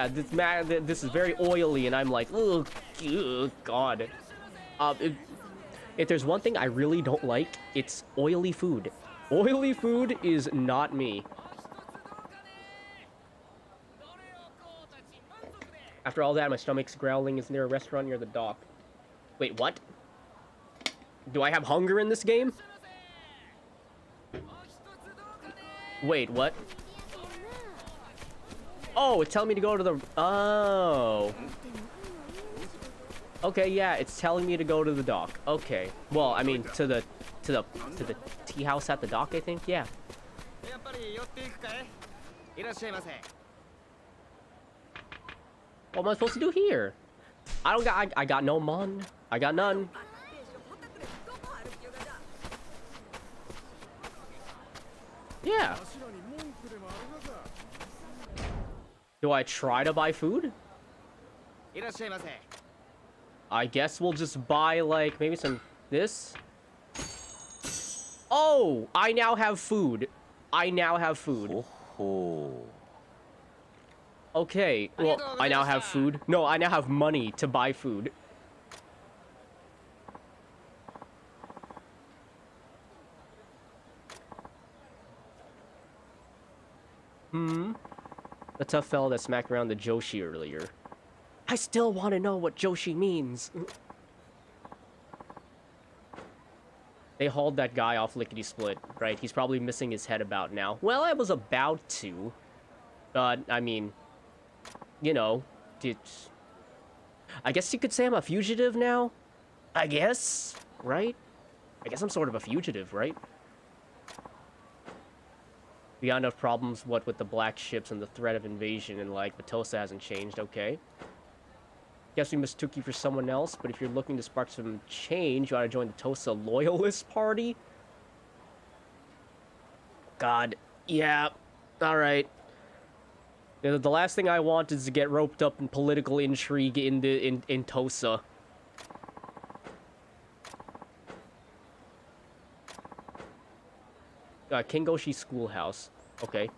this is very oily, and I'm like, ugh, God. If there's one thing I really don't like, it's oily food. Oily food is not me. After all that, my stomach's growling. Is near a restaurant near the dock. Wait, what? Do I have hunger in this game? Wait, what? Oh, it's telling me to go to the... Oh. Okay, yeah, it's telling me to go to the dock. Okay. Well, I mean, to the tea house at the dock, I think. Yeah. What am I supposed to do here? I got no mon. I got none. Yeah. Do I try to buy food? I guess we'll just buy, like, maybe some... this? Oh! I now have food. I now have food. Okay, well, I now have food. No, I now have money to buy food. The tough fella that smacked around the Joshi earlier. I still want to know what Joshi means. They hauled that guy off Lickety Split, right? He's probably missing his head about now. Well, I was about to. But, I mean, you know, I guess you could say I'm a fugitive now? I guess, right? I guess I'm sort of a fugitive, right? Beyond enough problems, what with the black ships and the threat of invasion, and like, Batosa hasn't changed, okay. Guess we mistook you for someone else, but if you're looking to spark some change, you ought to join the Tosa Loyalist Party? God, yeah, alright. The last thing I want is to get roped up in political intrigue in Tosa. Kingoshi Schoolhouse. Okay.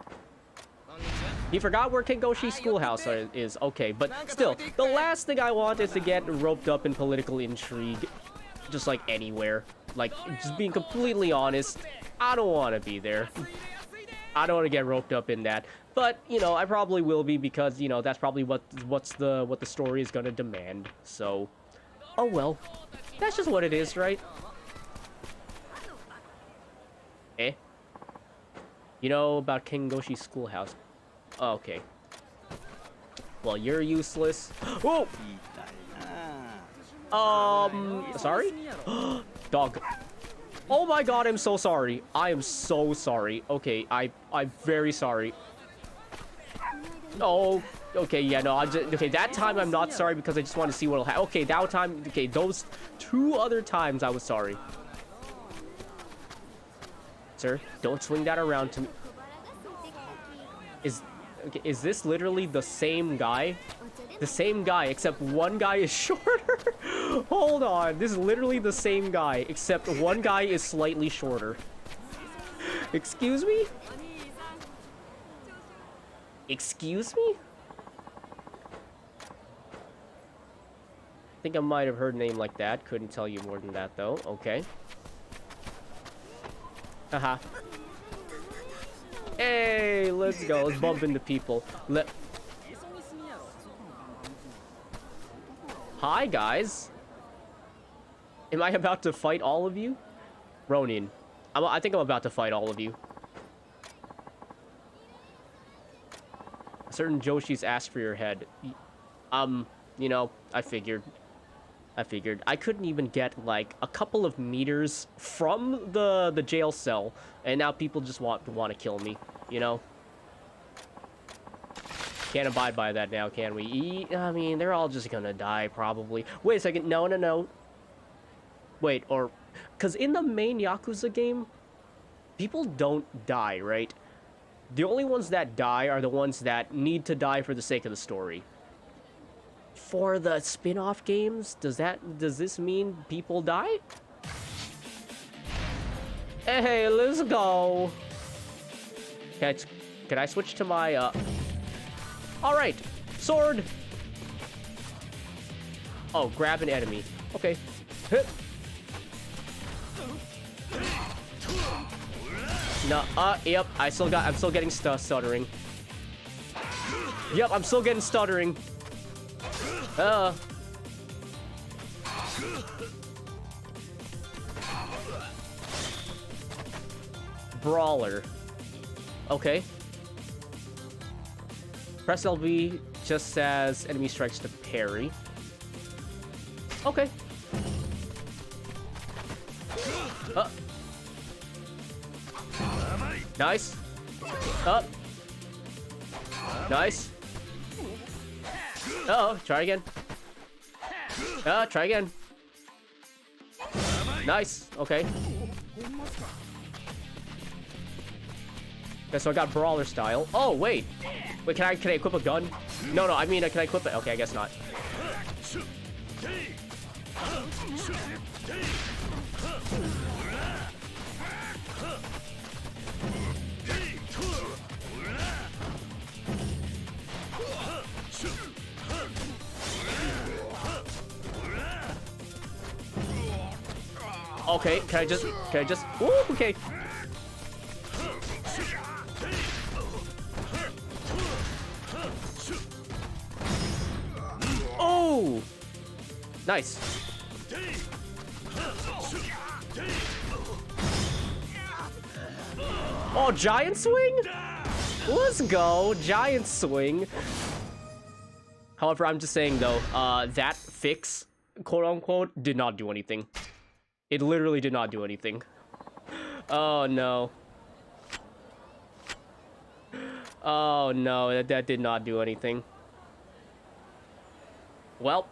He forgot where Kingoshi Schoolhouse is. Okay, but still, the last thing I want is to get roped up in political intrigue. Just like anywhere. Like, just being completely honest, I don't want to be there. I don't want to get roped up in that. But, you know, I probably will be because, you know, that's probably what the story is going to demand. So, oh well. That's just what it is, right? Eh? You know about Kingoshi Schoolhouse. Oh, okay. Well, you're useless. Whoa! Sorry? Dog. Oh my god, I'm so sorry. I am so sorry. Okay, I'm very sorry. Oh, okay, yeah, no, okay, that time I'm not sorry because I just want to see what'll happen. Okay, that time, okay, those 2 other times I was sorry. Sir, don't swing that around to me. Is this literally the same guy? The same guy, except one guy is shorter? Hold on, this is literally the same guy, except one guy is slightly shorter. Excuse me? Excuse me? I think I might have heard a name like that. Couldn't tell you more than that, though. Okay. Haha. Hey, let's go. Let's bump into people. Hi, guys. Am I about to fight all of you? Ronin. I think I'm about to fight all of you. A certain Joshi's asked for your head. You know, I figured. I couldn't even get, like, a couple of meters from the jail cell, and now people just want to kill me, you know? Can't abide by that now, can we? I mean, they're all just gonna die, probably. Wait a second, no. Wait, or... Because in the main Yakuza game, people don't die, right? The only ones that die are the ones that need to die for the sake of the story. For the spin-off games, does this mean people die? Hey, let's go. Can I switch to my all right, sword. Oh, grab an enemy. Okay. No, yep, I'm still getting stuttering. Yep, I'm still getting stuttering. Brawler. Okay. Press LB just as enemy strikes to parry. Okay. Nice. Up. Nice. Uh-oh, try again. Try again. Nice. Okay. Okay, so I got brawler style. Oh, wait. Wait, can I equip a gun? No, I mean, can I equip it? Okay, I guess not. Okay, can I just, ooh, okay. Oh, nice. Oh, giant swing? Let's go, giant swing. However, I'm just saying though, that fix, quote unquote, did not do anything. It literally did not do anything. Oh no. Oh no, that did not do anything. Well,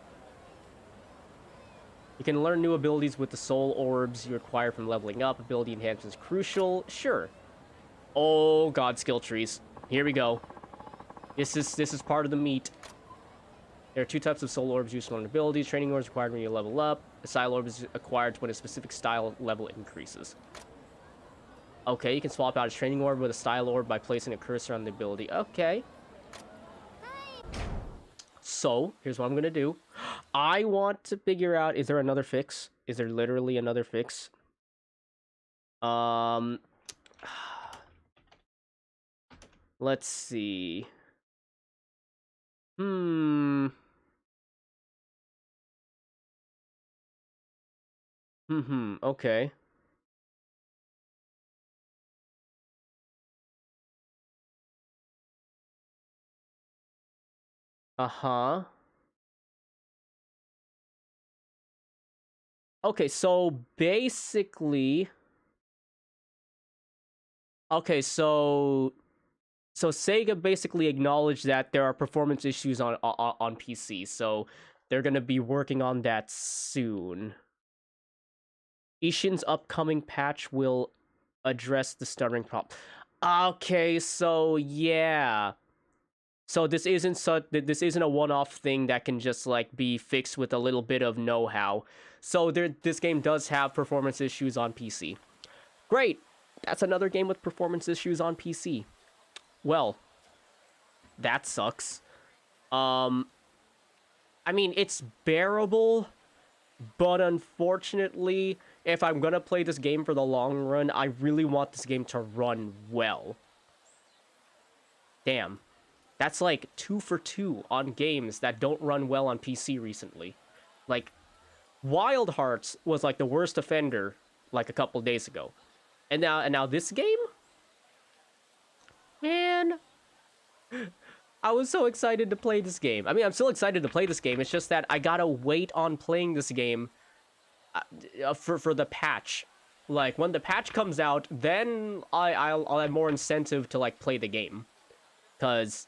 you can learn new abilities with the soul orbs you acquire from leveling up. Ability enhancements crucial. Sure. Oh god, skill trees. Here we go. This is part of the meat. There are two types of soul orbs used to learn abilities. Training orbs required when you level up. A style orb is acquired when a specific style level increases. Okay, you can swap out a training orb with a style orb by placing a cursor on the ability. Okay. So, here's what I'm gonna do. I want to figure out, is there another fix? Is there literally another fix? Let's see. Okay. Uh-huh. Okay, so basically... Okay, so Sega basically acknowledged that there are performance issues on PC, so they're gonna be working on that soon. ISHIN's upcoming patch will address the stuttering problem. Okay, so yeah. So this isn't a one-off thing that can just like be fixed with a little bit of know-how. So this game does have performance issues on PC. Great. That's another game with performance issues on PC. Well, that sucks. I mean, it's bearable, but unfortunately, if I'm gonna play this game for the long run, I really want this game to run well. Damn. That's like 2 for 2 on games that don't run well on PC recently. Like, Wild Hearts was like the worst offender like a couple days ago. And now this game? Man, I was so excited to play this game. I mean, I'm still excited to play this game. It's just that I gotta wait on playing this game for the patch. Like, when the patch comes out, then I'll have more incentive to, like, play the game. Because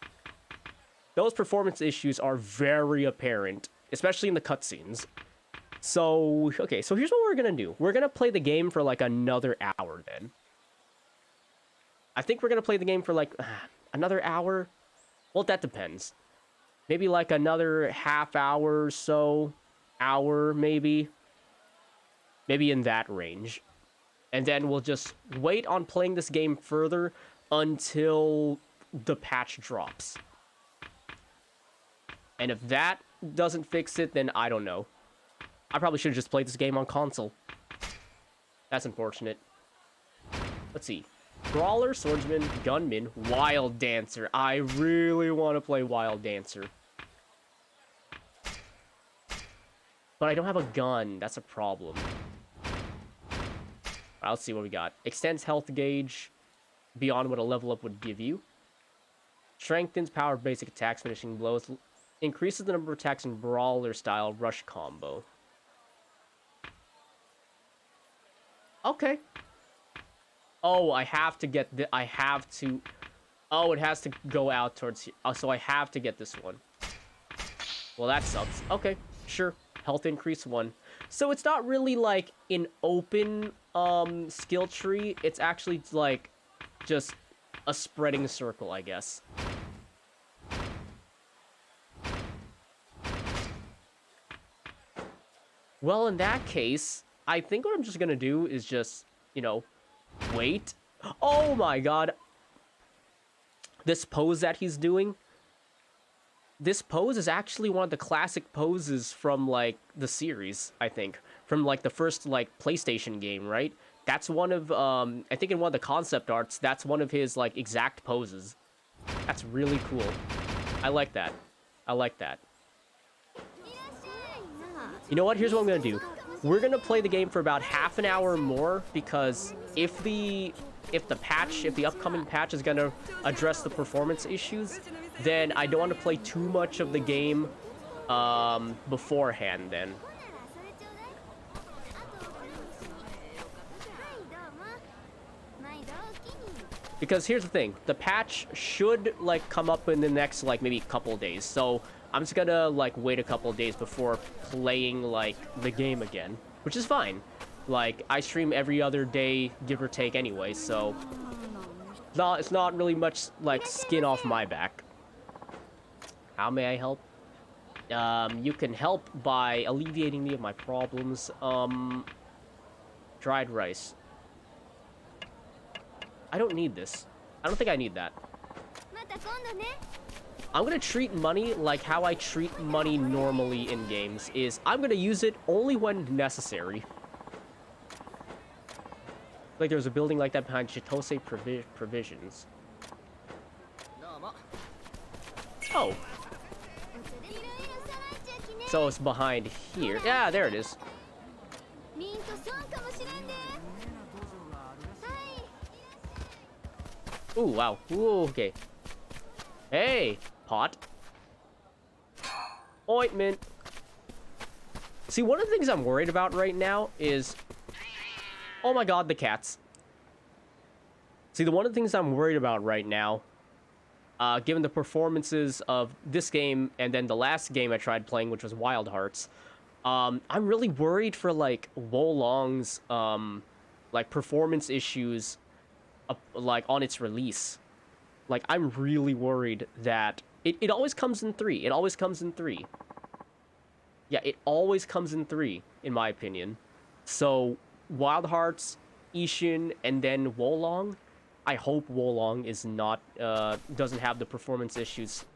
those performance issues are very apparent, especially in the cutscenes. So, okay, so here's what we're gonna do. We're gonna play the game for, like, another hour, then. I think we're gonna play the game for, like, another hour? Well, that depends. Maybe, like, another half hour or so. Hour, maybe. Maybe in that range. And then we'll just wait on playing this game further until the patch drops. And if that doesn't fix it, then I don't know. I probably should have just played this game on console. That's unfortunate. Let's see. Brawler, Swordsman, Gunman, Wild Dancer. I really want to play Wild Dancer. But I don't have a gun. That's a problem. Let's see what we got. Extends health gauge beyond what a level up would give you. Strengthens power of basic attacks, finishing blows. Increases the number of attacks in brawler style rush combo. Okay. Oh, I have to get the. I have to. Oh, it has to go out towards here. Oh, so I have to get this one. Well, that sucks. Okay, sure. Health increase 1. So it's not really like an open skill tree. It's actually like just a spreading circle, I guess. Well, in that case, I think what I'm just gonna do is just, you know, wait. Oh my god. This pose that he's doing. This pose is actually one of the classic poses from, like, the series, I think. From, like, the first, like, PlayStation game, right? That's one of, I think in one of the concept arts, that's one of his, like, exact poses. That's really cool. I like that. I like that. You know what? Here's what I'm gonna do. We're gonna play the game for about half an hour more, because if the upcoming patch is gonna address the performance issues, then I don't want to play too much of the game beforehand then. Because here's the thing, the patch should like come up in the next like maybe couple days, so I'm just gonna like wait a couple days before playing like the game again, which is fine. Like I stream every other day, give or take anyway, so it's not really much like skin off my back. How may I help? You can help by alleviating me of my problems. Dried rice. I don't need this. I don't think I need that. I'm gonna treat money like how I treat money normally in games, is I'm gonna use it only when necessary. Like there's a building like that behind Chitose Provisions. Oh. So it's behind here. Yeah, there it is. Ooh, wow. Ooh, okay. Hey, pot. Ointment. See, one of the things I'm worried about right now is... Oh my god, the cats. See, one of the things I'm worried about right now, given the performances of this game and then the last game I tried playing, which was Wild Hearts, I'm really worried for, like, Wolong's, like, performance issues, like, on its release. Like, I'm really worried that... It always comes in 3. It always comes in 3. Yeah, it always comes in 3, in my opinion. So, Wild Hearts, ISHIN, and then Wolong. I hope Wolong is not, doesn't have the performance issues,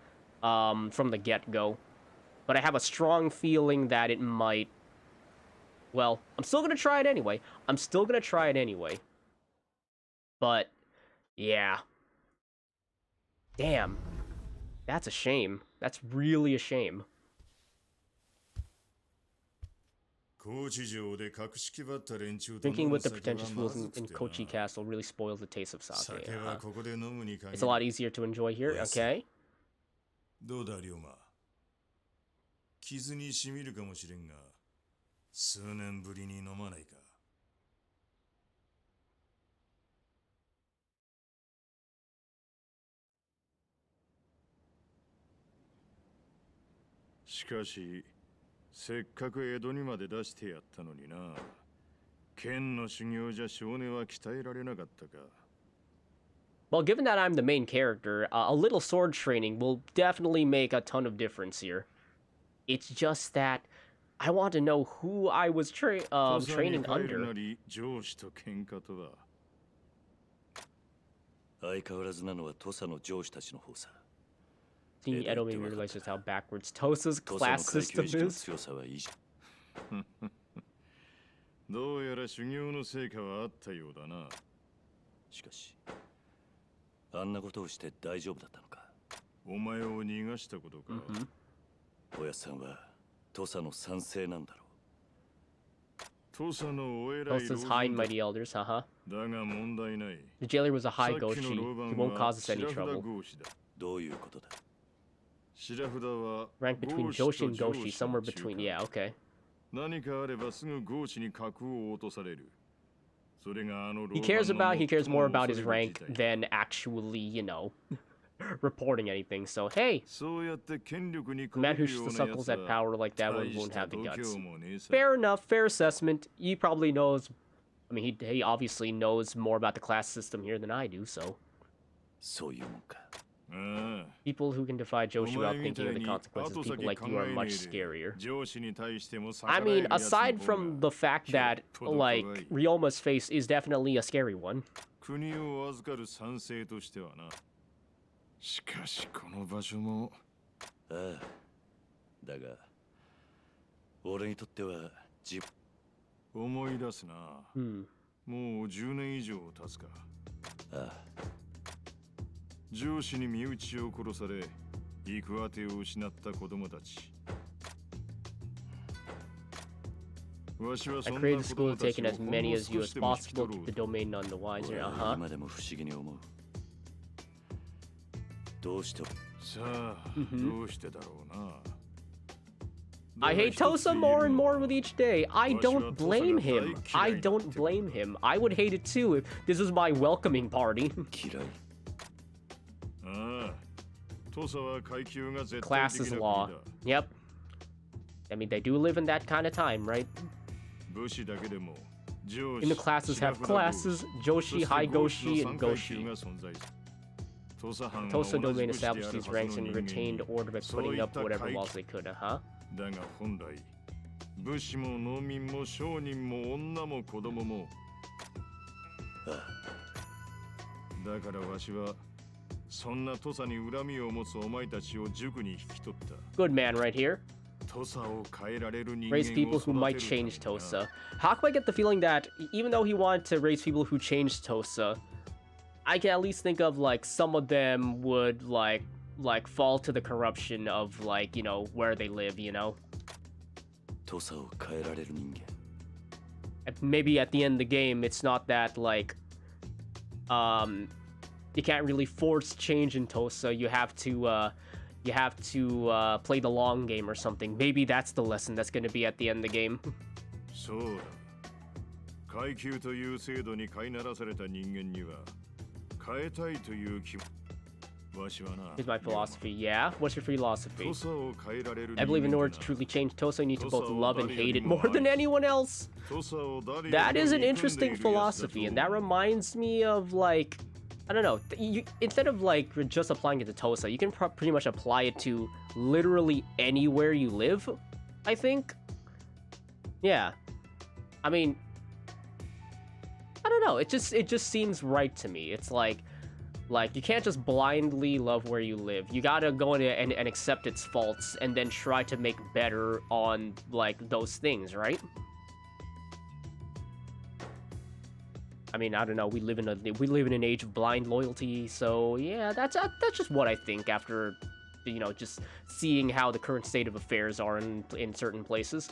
from the get-go. But I have a strong feeling that it might. Well, I'm still gonna try it anyway. But, yeah. Damn. That's a shame. That's really a shame. Drinking with the pretentious fools in Kochi Castle really spoils the taste of sake. It's a lot easier to enjoy here. Okay. どうだ龍馬傷にしみるかもしれんが数年ぶりに飲まないかしかしせっかく江戸にまで出してやったのにな剣の修行じゃ少年は鍛えられなかったか Well, given that I'm the main character, a little sword training will definitely make a ton of difference here. It's just that I want to know who I was training under. 相変わらずなのは土佐の上司たちの方さ Seeing Edo made me realize just how backwards Tosa's class system is. どうやら修行の成果はあったようだなしかしあんなことをして大丈夫だったのかお前を逃がしたことかおやっさんは土佐の賛成なんだろ Tosa's high and mighty elders, haha. だが問題ない。 The jailer was a さ high っきの goshi. 老 He 番 won't は cause us any 白札 trouble. 合子だ。どういうことだ。白札は Rank between 合子と Joshi and 上 Goshi, 司の somewhere 中 between. 間 Yeah, okay. 何かあればすぐ合子に格を落とされる。それがあの老 He 番 cares の about, he cares 最 more も about 恐 his れる rank 事態だ。 than actually, you know, reporting anything. So, hey, そうやって権力に a man 媚 who びるよう just なや suckles つ at は power like that one 大し won't た have the 度 guts. 胸もねえさ。 Fair enough, fair assessment. He probably knows. I mean, he obviously knows more about the class system here than I do, so. そういうもんか。ああ People who can defy お Joshi 前 without み thinking た of い the に consequences, 後 people 先 like 考 you are え much ねえ scarier. で上司に対しても逆 I らえ mean, るやつの aside 方 from が the fact that, よっぽど like, 怖い。 Ryoma's face is definitely a scary one. 国を預かる賛成としてはな。しかしこの場所もああ。だが、俺にとっては思い出すな。 Hmm. もう10年以上経つか。ああ。上司に身内を殺され、行く当てを失った子供たち。わしは I そんな created 子 the school 供 to た take ち in を as ほん many の as you 少 as しでも引き possible, 取ろ keep う the domain none the wiser. 俺は Uh-huh. 今でも不思議に思う。どうしてさあ、どうしてだろうな。 I hate Tosa more and more with each day. I don't blame him. I don't blame him. I would hate it too if this was my welcoming party. 嫌い。ああ、土佐は階級が絶対 Class 的 is な law. 国だ。 Yep. I mean, they do live in that kind of time, right? 武士だけでも上 In the 司、 classes 白 have 札 classes, そ Joshi, して High 合子の Goshi, 三 and 階級 Goshi. が存在する。土佐藩は Tosa 同じ domain 武士である established は these ず ranks の and 人間 retained に order by そうい putting っ up た whatever 階 walls they could, huh? だが本来武士も農民も商人も女も子供もだからわしはそんな土佐に恨みを持つお前たちを塾に引き取った Good man right here. 土佐を変えられる人間を Raise people who might 育てる change ためにな Tosa. How come I get the feeling that even though he wanted to raise people who changed Tosa, I can at least think of like some of them would like fall to the corruption of like, you know, where they live, you know? 土佐を変えられる人間。 And maybe at the end of the game it's not that like you can't really force change in Tosa. You have to play the long game or something. Maybe that's the lesson that's going to be at the end of the game. そうだ階級という制度に飼いならされた人間には変えたいという気わしはな Here's my philosophy. Yeah? What's your philosophy? 土佐を変えられる I 人 believe in 間 order と to な truly change Tosa, you need to both love and hate it more Tosa than anyone else. 土佐を誰より That も is an 憎んでいる interesting やつだと philosophy, and that reminds me of like, I don't know. Instead of like just applying it to Tosa, you can pretty much apply it to literally anywhere you live. I think. Yeah. I mean, I don't know. It just seems right to me. It's like you can't just blindly love where you live. You gotta go in and accept its faults and then try to make better on like those things, right? I mean, I don't know. We live in an age of blind loyalty, so yeah, that's just what I think after, you know, just seeing how the current state of affairs are in certain places.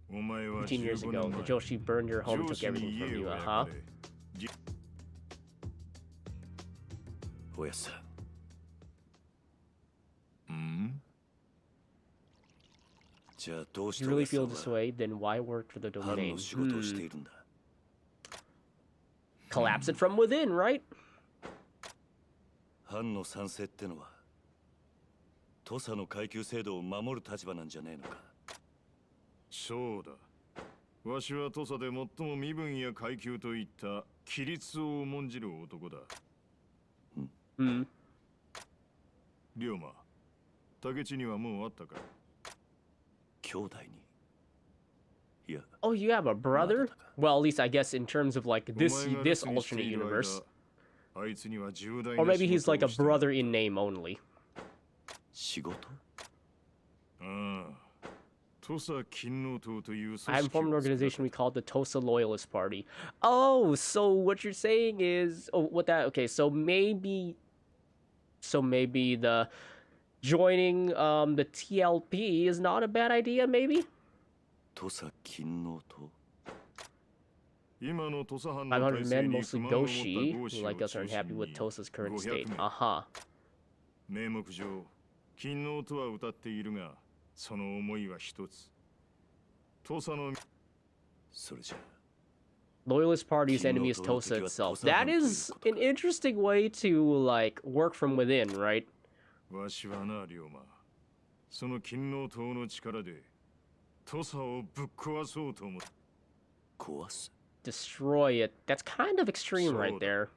お前は 15 years 15 ago, 年 the 前 Joshi burned your home and 上 took 司に everything 家 from you, を焼 huh? かれ おやさ。うんじゃあどうし If て you お really やさん feel は this way, then why work for the 藩 domain? の仕事をしているんだ。 Collapse it from within, right? 藩の賛成ってのは土佐の階級制度を守る立場なんじゃねえのか。そうだわしは土佐で最も身分や階級といった規律を重んじる男だ Hmm. 龍馬竹地にはもうあったか兄弟に。いや、 Oh, you have a brother? Well, at least I guess in terms of like お前 this が this 留守にして alternate いる間 universe, あいつには重大 or な maybe he's 仕事 like a をして brother in name only. 仕事。ああ土佐勤王党という I 組 have formed an 織を organization we call the Tosa Loyalist Party. Oh, so what you're saying is, oh, what that? Okay, so maybe the joining the TLP is not a bad idea. Maybe. 土佐勤王党。500 men, mostly Goshi, who like us are unhappy with Tosa's current state. 名目上勤王とは歌っているがその思いは一つ土佐のそれじゃ Loyalist party's enemy is Tosa itself. That is an interesting way to, like, work from within, right? わしはな龍馬その勤王党の力で土佐をぶっ壊そうと思う壊す Destroy it. That's kind of extreme right there.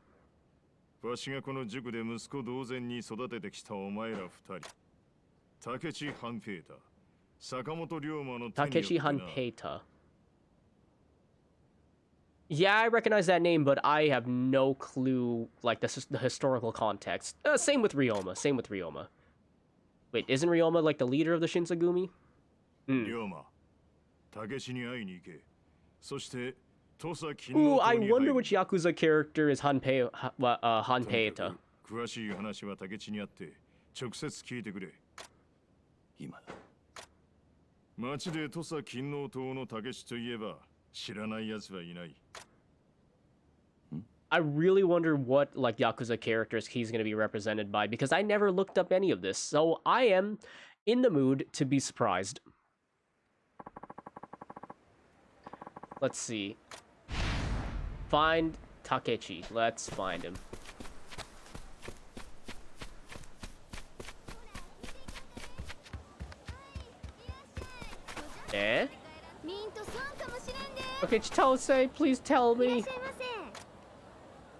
わしがこの塾で息子同然に育ててきたお前ら二人竹地半平太坂本龍馬の手によって Takeshi な Hanpeita. Yeah, I recognize that name, but I have no clue, like, the historical context. Same with Ryoma. Same with Ryoma. Wait, isn't Ryoma, like, the leader of the Shinsagumi? 龍馬竹地に会いに行けそして土佐勤 Ooh, 王 I 党に wonder 入 which り Yakuza character is Hanpeita. 詳しい話は竹地にあって直接聞いてくれ今町で土佐勤王党の竹地といえば知らない奴はいない I really wonder what, like, Yakuza characters he's going to be represented by, because I never looked up any of this, so I am in the mood to be surprised. Let's see. Find Takechi. Let's find him. Eh? Okay, Chitose, please tell me.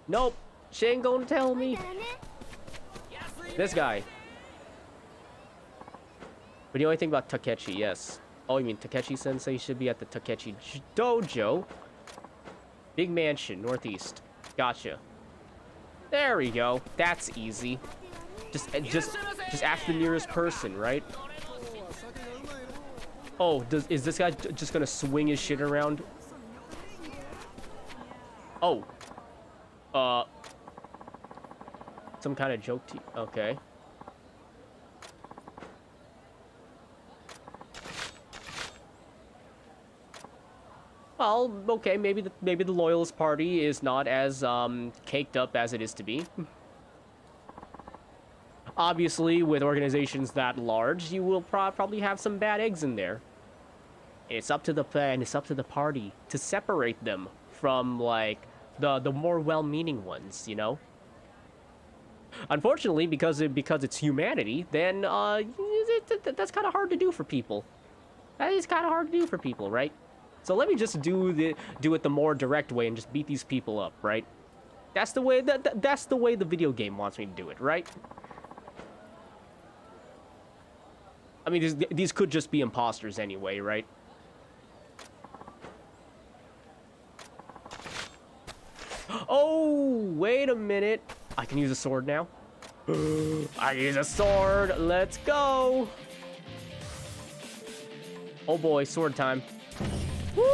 Nope, she ain't gonna tell me. This guy. What do you think about Takechi? Yes. Oh, you mean Takechi-sensei should be at the Takechi Dojo. Big mansion, northeast. Gotcha. There we go. That's easy. Just ask the nearest person, right? Oh, is this guy just gonna swing his shit around? Oh. Some kind of joke okay. Well, okay, maybe the Loyalist Party is not as caked up as it is to be. Obviously, with organizations that large, you will probably have some bad eggs in there. It's up to the plan, it's up to the party to separate them from, like, the more well-meaning ones, you know? Unfortunately, because it's humanity, then that's kind of hard to do for people. That is kind of hard to do for people, right? So let me just do it the more direct way and just beat these people up, right? That's the way that's the way the video game wants me to do it, right? I mean, these could just be imposters anyway, right? Oh, wait a minute. I can use a sword now. I use a sword. Let's go. Oh boy, sword time. Woo!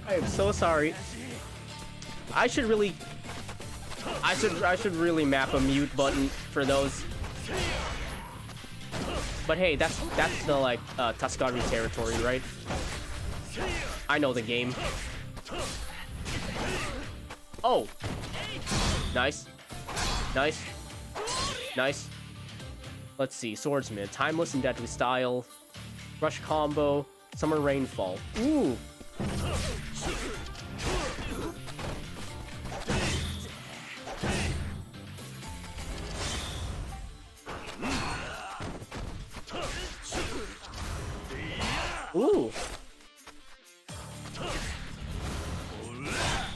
I am so sorry. I should really map a mute button for those. But hey, that's the, like, Tuscany territory, right? I know the game. Oh! Nice. Nice. Nice. Let's see. Swordsman. Timeless and deadly style. Rush combo. Summer rainfall. Ooh! Ooh!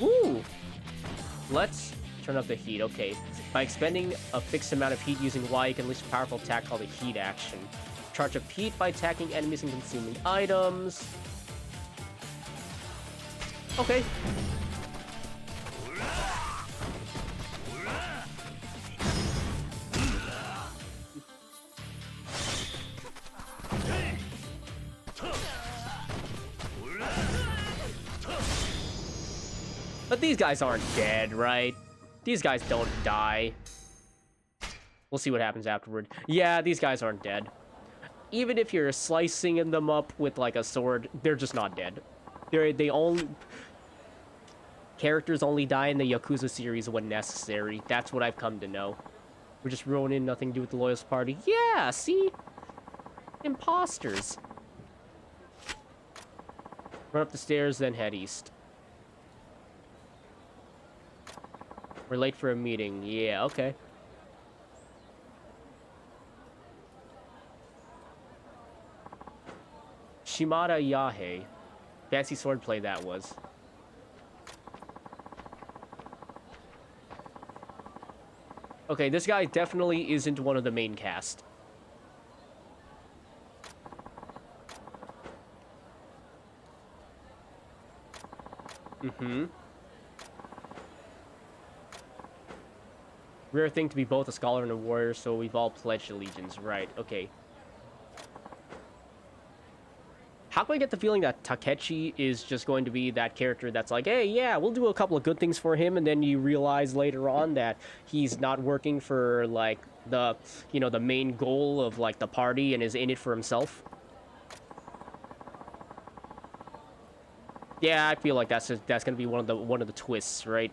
Ooh! Let's turn up the heat. Okay. By expending a fixed amount of heat using Y, you can unleash a powerful attack called a heat action. Charge up heat by attacking enemies and consuming items. Okay. But these guys aren't dead, right? These guys don't die. We'll see what happens afterward. Yeah, these guys aren't dead. Even if you're slicing them up with like a sword, they're just not dead. They only characters only die in the Yakuza series when necessary. That's what I've come to know. We're just ruining nothing to do with the Loyalist Party. Yeah, see? Imposters. Run up the stairs, then head east. We're late for a meeting. Yeah, okay. Shimada Yahei. Fancy swordplay that was. Okay, this guy definitely isn't one of the main cast. Mm-hmm. Rare thing to be both a scholar and a warrior, so we've all pledged allegiance. Right, okay. How can I get the feeling that Takechi is just going to be that character that's like, hey, yeah, we'll do a couple of good things for him, and then you realize later on that he's not working for, like, the, you know, the main goal of, like, the party and is in it for himself? Yeah, I feel like that's gonna be one of the twists, right?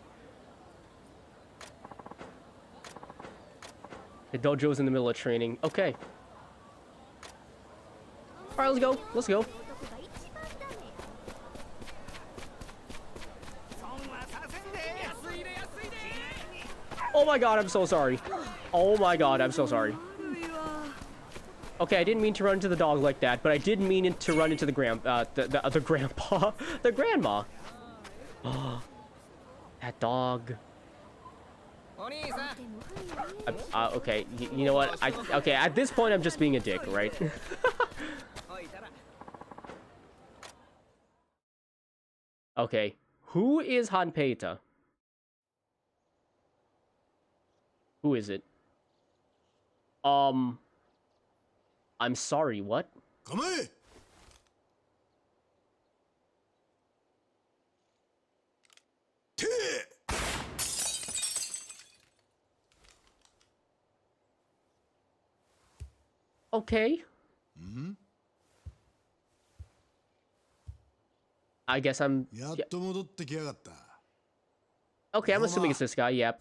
The dojo's in the middle of training. Okay. Alright, let's go. Let's go. Oh my god, I'm so sorry. Oh my god, I'm so sorry. Okay, I didn't mean to run into the dog like that, but I did mean it to run into the grandpa, the grandma. Oh, that dog. Okay, you know what? Okay, at this point, I'm just being a dick, right? Okay, who is Hanpeita? Who is it? I'm sorry, what? Come on. Okay. I guess I'm... Yeah. Okay, I'm assuming it's this guy. Yep,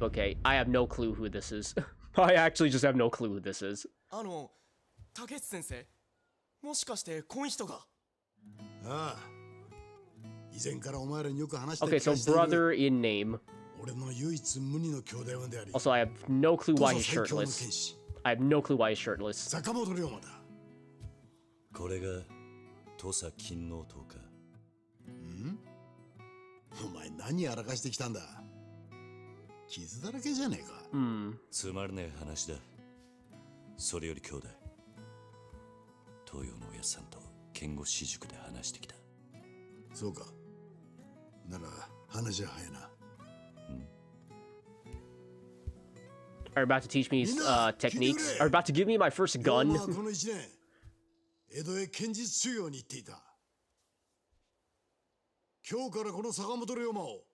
okay. I have no clue who this is. I actually just have no clue who this is. Takechi sensei, もしかしてこの人が? Okay, so brother in name. Also, I have no clue why he's shirtless. I have no clue why he's shirtless. これが土佐勤王党か。お前何やらかしてきたんだ。傷だらけじゃねえか。つまらねえ話だ。それより兄弟。東洋のおやっさんと剣護私塾で話してきた。そうか。なら話は早な。Are about to teach me techniques. Are about to give me my first gun. この1年、江戸へ剣術修行に行っていた。今日からこの坂本龍馬を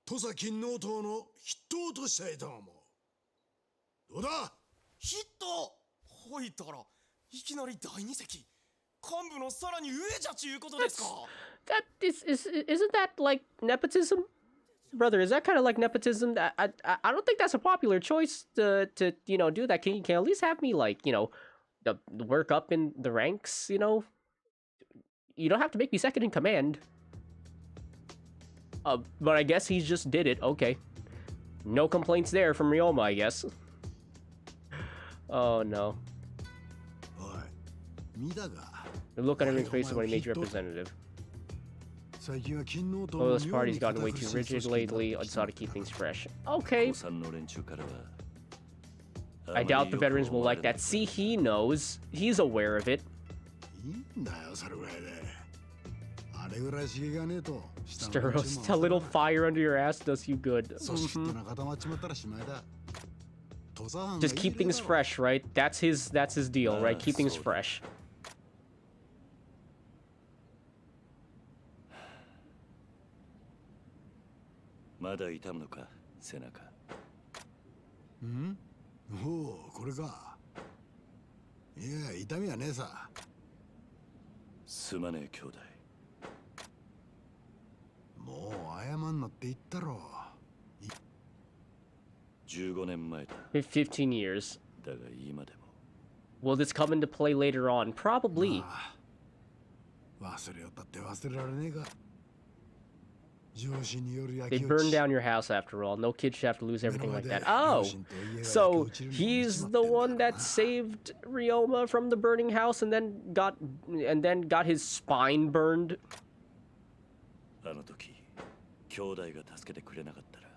土佐勤王党の筆頭としたいと思う。どうだ？ヒット！ほいったからいきなり第二席。幹部のさらに上じゃちゅうことですか。Isn't that like nepotism? Brother, is that kind of like nepotism? I don't think that's a popular choice to you know, do that. Can you at least have me, like, you know, work up in the ranks, you know? You don't have to make me second in command. But I guess he just did it. Okay. No complaints there from Ryoma, I guess. Oh no. The look on everyone's face when he made you representative. Oh, this party's gotten way too rigid lately. I just ought to keep things fresh. Okay. I doubt the veterans will like that. See, he knows. He's aware of it. Steros, a little fire under your ass does you good. Just keep things fresh, right? That's his deal, right? Keep things fresh. んおお、これか。いや、痛みはねえさ。すまねえ兄弟。もう謝んなって言ったろ。15年前だ。15 years. だが今でも。Will this come into play later on? Probably. 忘れよったって忘れられねえか。上司による焼 They き burned 落ち。 down your house after all. No kid should have to lose everything like that. Oh! So he's the one that saved Ryoma from the burning house and then got his spine burned. あの時、兄弟が助けてくれなかったら。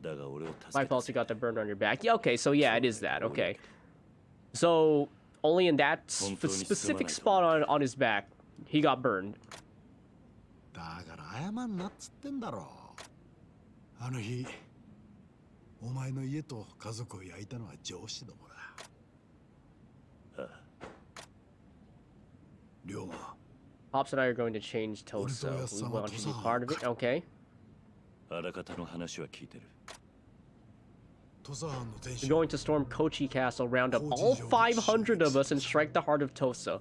だが俺を助け My fault you got the burn on your back. Yeah, okay, so yeah, it is that. Okay. So only in that specific spot on his back, he got burned. だから謝んなっつってんだろ。あの日、お前の家と家族を焼いたのは上司どもだ。龍馬。Pops and I are going to change Tosa. We want you to be part of it. Okay. あらかたの話は聞いてる。We're going to storm Kochi Castle, round up all 500 of us, and strike the heart of Tosa.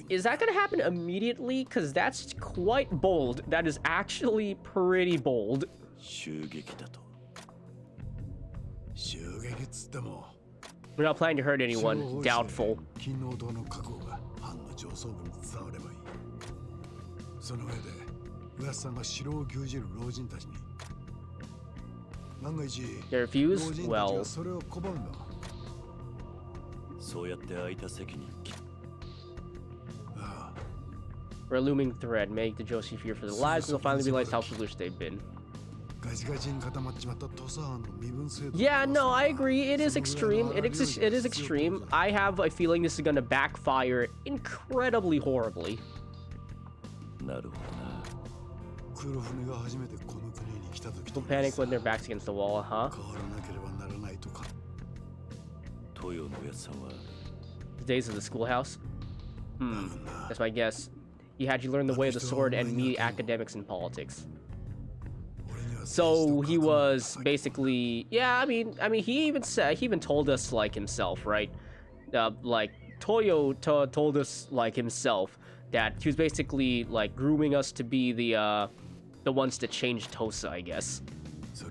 Is that gonna happen immediately? Because that's quite bold. That is actually pretty bold. 襲撃だと。襲撃っつっても。We're not planning to hurt anyone. Doubtful. 金の塔の覚悟が藩の上層部に伝わればいい。その上で、浦さんが城を牛耳る老人たちに。万が一、 They refuse? Well. それを拒んだ。そうやって空いた席に。For a looming threat, make the Joshi fear for their lives, and they'll finally realize how foolish they've been. Yeah, no, I agree. It is extreme. It is extreme. I have a feeling this is gonna backfire incredibly horribly. なるほどな。 People panic when their backs against the wall, huh? 東洋のおやつさんは The days of the schoolhouse? That's my guess. He had you learn the way of the sword and me academics and politics. So he was basically, yeah, I mean, he even told us like himself, right? Like Toyo told us like himself that he was basically like grooming us to be the ones to change Tosa, I guess. そ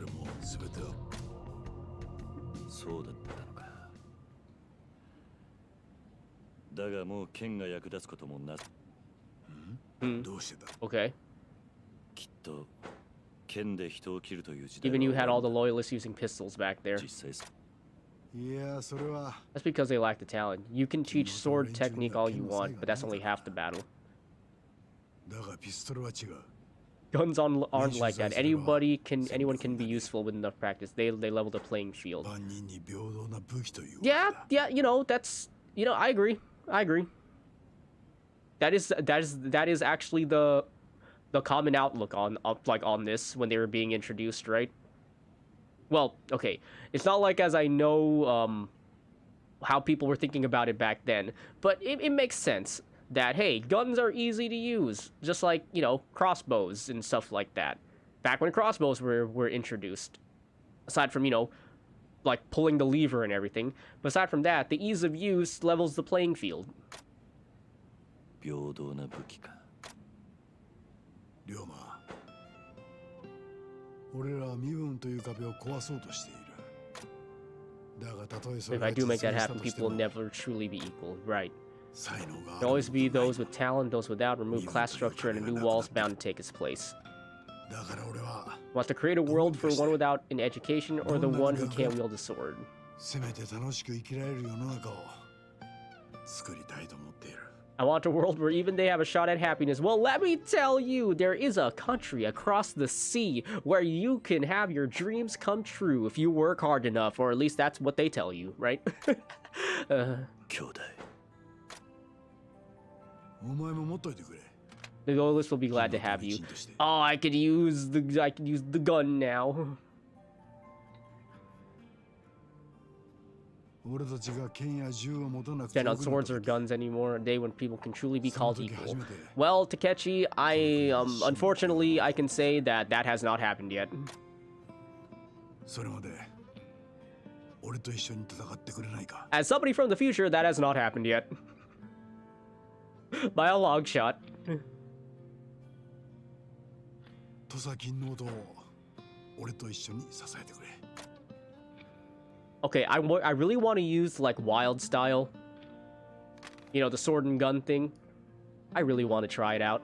うだったのか。だがもう剣が役立つこともな。どうしてだ? Okay. きっと剣で人を切るという時代。Even you had all the loyalists using pistols back there. 実際 That's because they lack the talent. You can teach sword technique all you want, but that's only half the battle. Guns aren't like that. Anyone can be useful with enough practice. They level the playing field. Yeah, that's I agree. That is actually the common outlook on this when they were being introduced, right? Well, okay. It's not like as I know how people were thinking about it back then, but it makes sense that, hey, guns are easy to use, just like, crossbows and stuff like that. Back when crossbows were introduced. Aside from, like pulling the lever and everything. But aside from that, the ease of use levels the playing field. 平等な武器か。龍馬、俺らは身分という壁を壊そうとしている。だがたとえそれ If が I do 実 make 現 that した happen, として people will も、 never truly be equal, right? 才能があ There'll る always be 者とない those with talent, those without, remove class structure, and a new wall is bound to take its place. だから俺は Wants to create a world for one without an education or the one who can't wield a sword. せめて楽しく生きられる世の中を作りたいと思っている。 I want a world where even they have a shot at happiness. Well, let me tell you, there is a country across the sea where you can have your dreams come true if you work hard enough, or at least that's what they tell you, right? 兄弟。お前も持っといてくれ。 The loyalists will be glad to have you. Oh, I could use the gun now. 俺たちが剣や銃を持たなく stand て on swords or よくなった時 guns anymore. A day when people can truly be その called 時 equal. 初めて Well, Takechi, I unfortunately I can say that that has not happened yet. それまで俺と一緒に戦ってくれないか As somebody from the future, that has not happened yet. By a long shot. 土佐金の音を俺と一緒に支えてくれ Okay, I really want to use like wild style. You know, the sword and gun thing. I really want to try it out.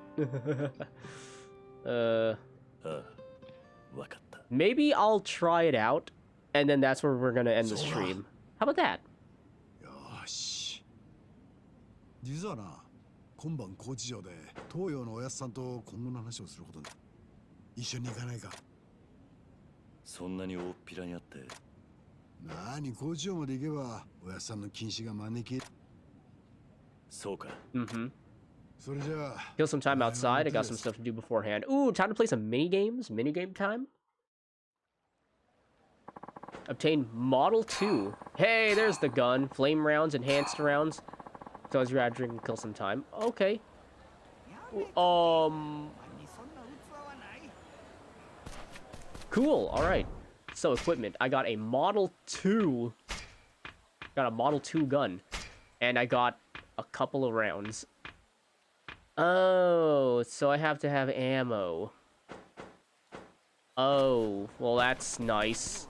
Maybe I'll try it out, and then that's where we're gonna end the stream. How about that? よーし実はな今晩高知城で東洋のおやっさんと今後の話をすることに一緒に行かないかそんなに大っぴらにあってなに高知城まで行けばおやっさんの禁止が招きそうか Mm-hmm. それじゃあ Kill some time outside. I got some stuff to do beforehand. Ooh, time to play some mini games. Mini game time. Obtain Model 2. Hey, there's the gun. Flame rounds, enhanced rounds. So as you're out drinking, kill some time. Okay. Cool. All right. So equipment. I got a Model 2. Got a Model 2 gun. And I got a couple of rounds. Oh, so I have to have ammo. Oh, well that's nice.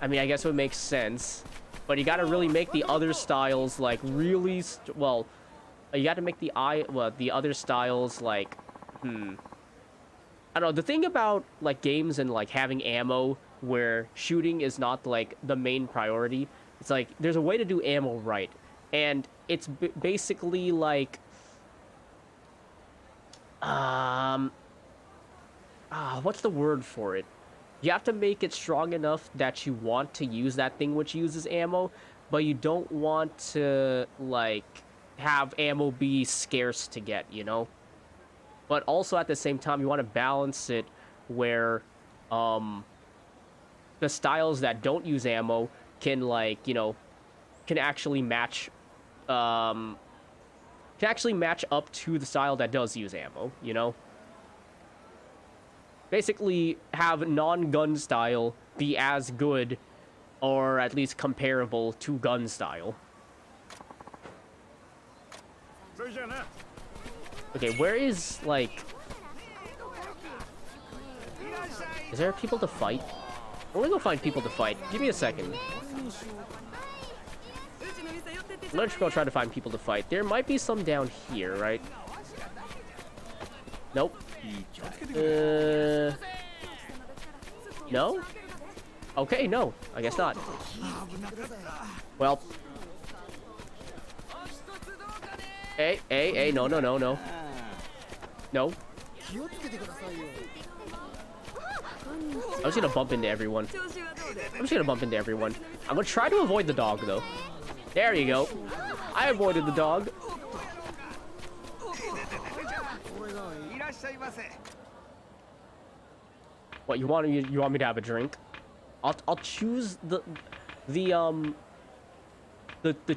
I mean, I guess it would make sense. But you gotta really make the other styles, like, really... well, you gotta make the other styles, like... I don't know, the thing about, like, games and, like, having ammo where shooting is not, like, the main priority, it's like, there's a way to do ammo right. And it's basically, like... what's the word for it? You have to make it strong enough that you want to use that thing which uses ammo, but you don't want to, like, have ammo be scarce to get, you know? But also at the same time, you want to balance it where, the styles that don't use ammo can, like, you know, can actually match, up to the style that does use ammo, you know? Basically, have non-gun style be as good, or at least comparable to gun style. Okay, where is, like... is there people to fight? We're gonna go find people to fight. Give me a second. Let's go try to find people to fight. There might be some down here, right? Nope. No? Okay, no. I guess not. Well. Hey, no. No. I'm just gonna bump into everyone. I'm gonna try to avoid the dog, though. There you go. I avoided the dog. What, you want me to have a drink? I'll choose the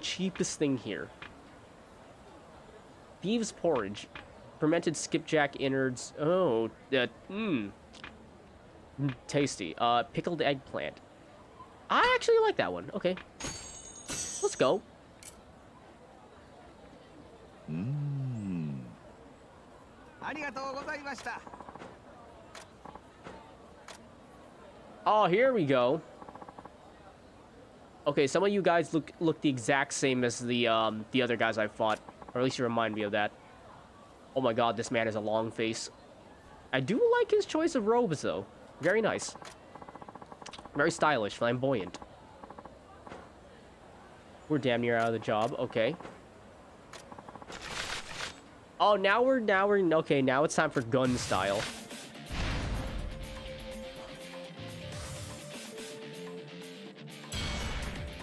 cheapest thing here. Thieves' porridge, fermented skipjack innards. Oh, tasty. Pickled eggplant. I actually like that one. Okay, let's go. Oh, here we go. Okay, some of you guys look the exact same as the other guys I fought, or at least you remind me of that. Oh my god, this man has a long face. I do like his choice of robes, though. Very nice. Very stylish, flamboyant. We're damn near out of the job. Okay. Oh, now we're okay. Now it's time for gun style.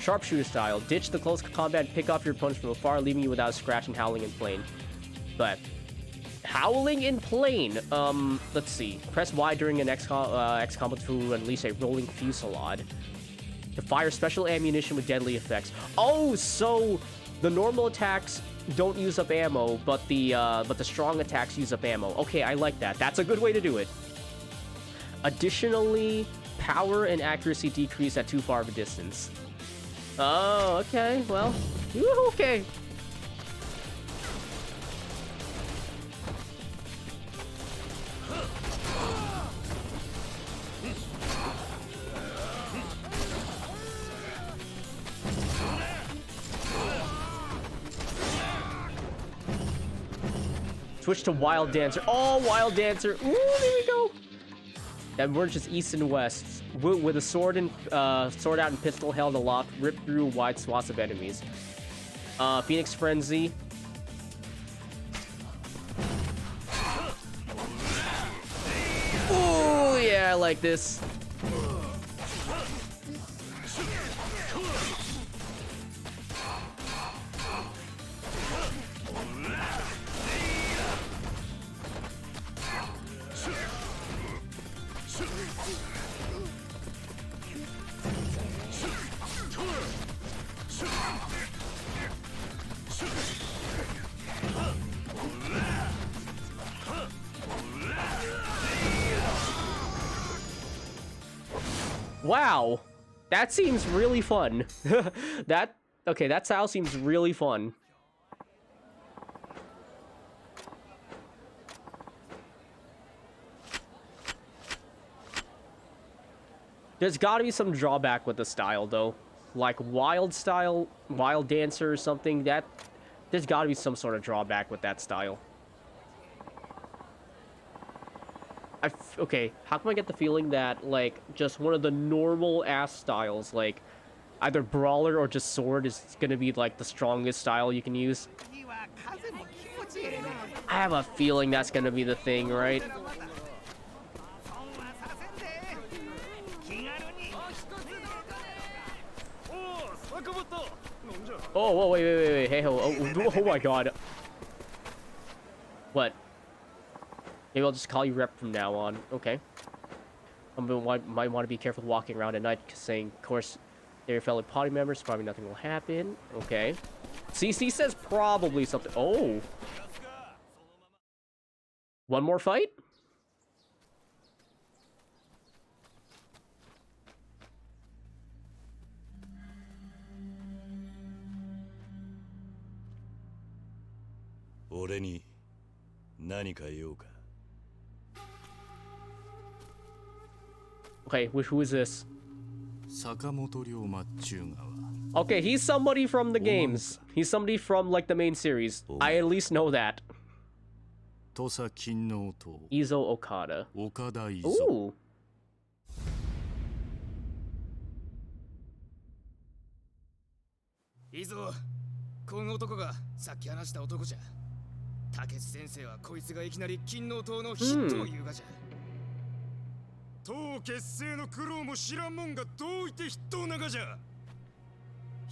Sharpshooter style. Ditch the close combat and pick off your opponents from afar, leaving you without a scratch and howling in plane. But howling in plane. Let's see. Press Y during an X combo to unleash a rolling fusillade. To fire special ammunition with deadly effects. Oh, so the normal attacks don't use up ammo, but the strong attacks use up ammo. Okay, I like that. That's a good way to do it. Additionally, power and accuracy decrease at too far of a distance. Oh, okay. Well, okay. Switch to Wild Dancer. Oh, Wild Dancer. Ooh, there we go. That merges east and west. With a sword and sword out and pistol held aloft, rip through wide swaths of enemies. Phoenix Frenzy. Ooh, yeah, I like this. Wow, that seems really fun. that style seems really fun. There's got to be some drawback with the style though, like Wild Dancer or something. There's got to be some sort of drawback with that style. Okay, how come I get the feeling that, like, just one of the normal-ass styles, like, either Brawler or just Sword is gonna be, like, the strongest style you can use? I have a feeling that's gonna be the thing, right? Oh, whoa, wait, hey, oh my god. What? Maybe I'll just call you Rep from now on. Okay. Might want to be careful walking around at night, because saying, of course, they're your fellow party members, probably nothing will happen. Okay. CC says probably something. Oh. One more fight? Okay, who is this? Okay, he's somebody from the games. He's somebody from, like, the main series. I at least know that. Izo Okada. Ooh. いいぞ、この男がさっき話した男じゃ。竹内先生はこいつがいきなり金の塔の筆頭を言うがじゃ。塔結成の苦労も知らんもんがどういて筆頭ながじゃ。